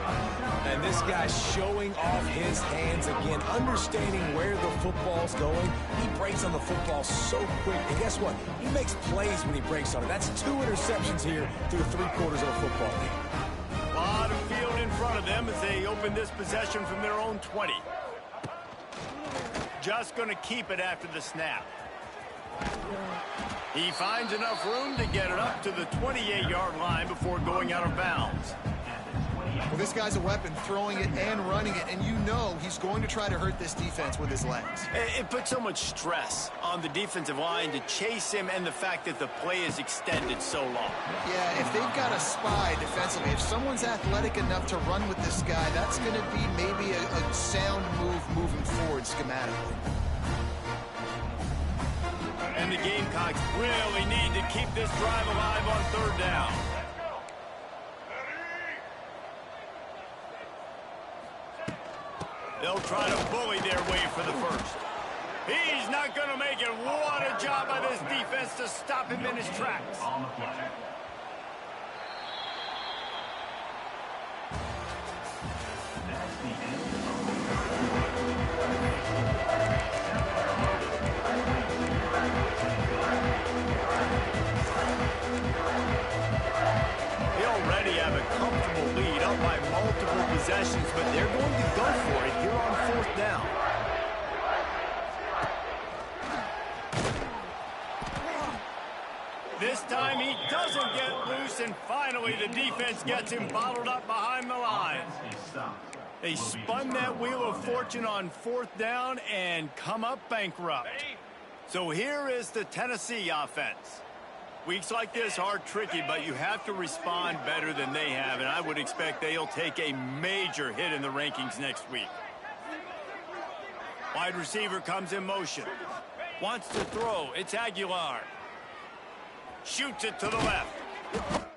And this guy's showing off his hands again, understanding where the football's going. He breaks on the football so quick. And guess what? He makes plays when he breaks on it. That's 2 interceptions here through 3/4 of a football game. A lot of field in front of them as they open this possession from their own 20. Just going to keep it after the snap. He finds enough room to get it up to the 28-yard line before going out of bounds. Well, this guy's a weapon, throwing it and running it, and you know he's going to try to hurt this defense with his legs. It puts so much stress on the defensive line to chase him and the fact that the play is extended so long. Yeah, if they've got a spy defensively, if someone's athletic enough to run with this guy, that's going to be maybe a sound move moving forward schematically. And the Gamecocks really need to keep this drive alive on third down. They'll try to bully their way for the first. He's not going to make it. What a job by this defense to stop him in his tracks. On the play. That's the end They already have a comfortable lead up by multiple possessions, but they're going to go for it here on fourth down. This time he doesn't get loose, and finally the defense gets him bottled up behind the line. They spun that wheel of fortune on fourth down and come up bankrupt. So here is the Tennessee offense. Weeks like this are tricky, but you have to respond better than they have, and I would expect they'll take a major hit in the rankings next week. Wide receiver comes in motion. Wants to throw. It's Aguilar. Shoots it to the left.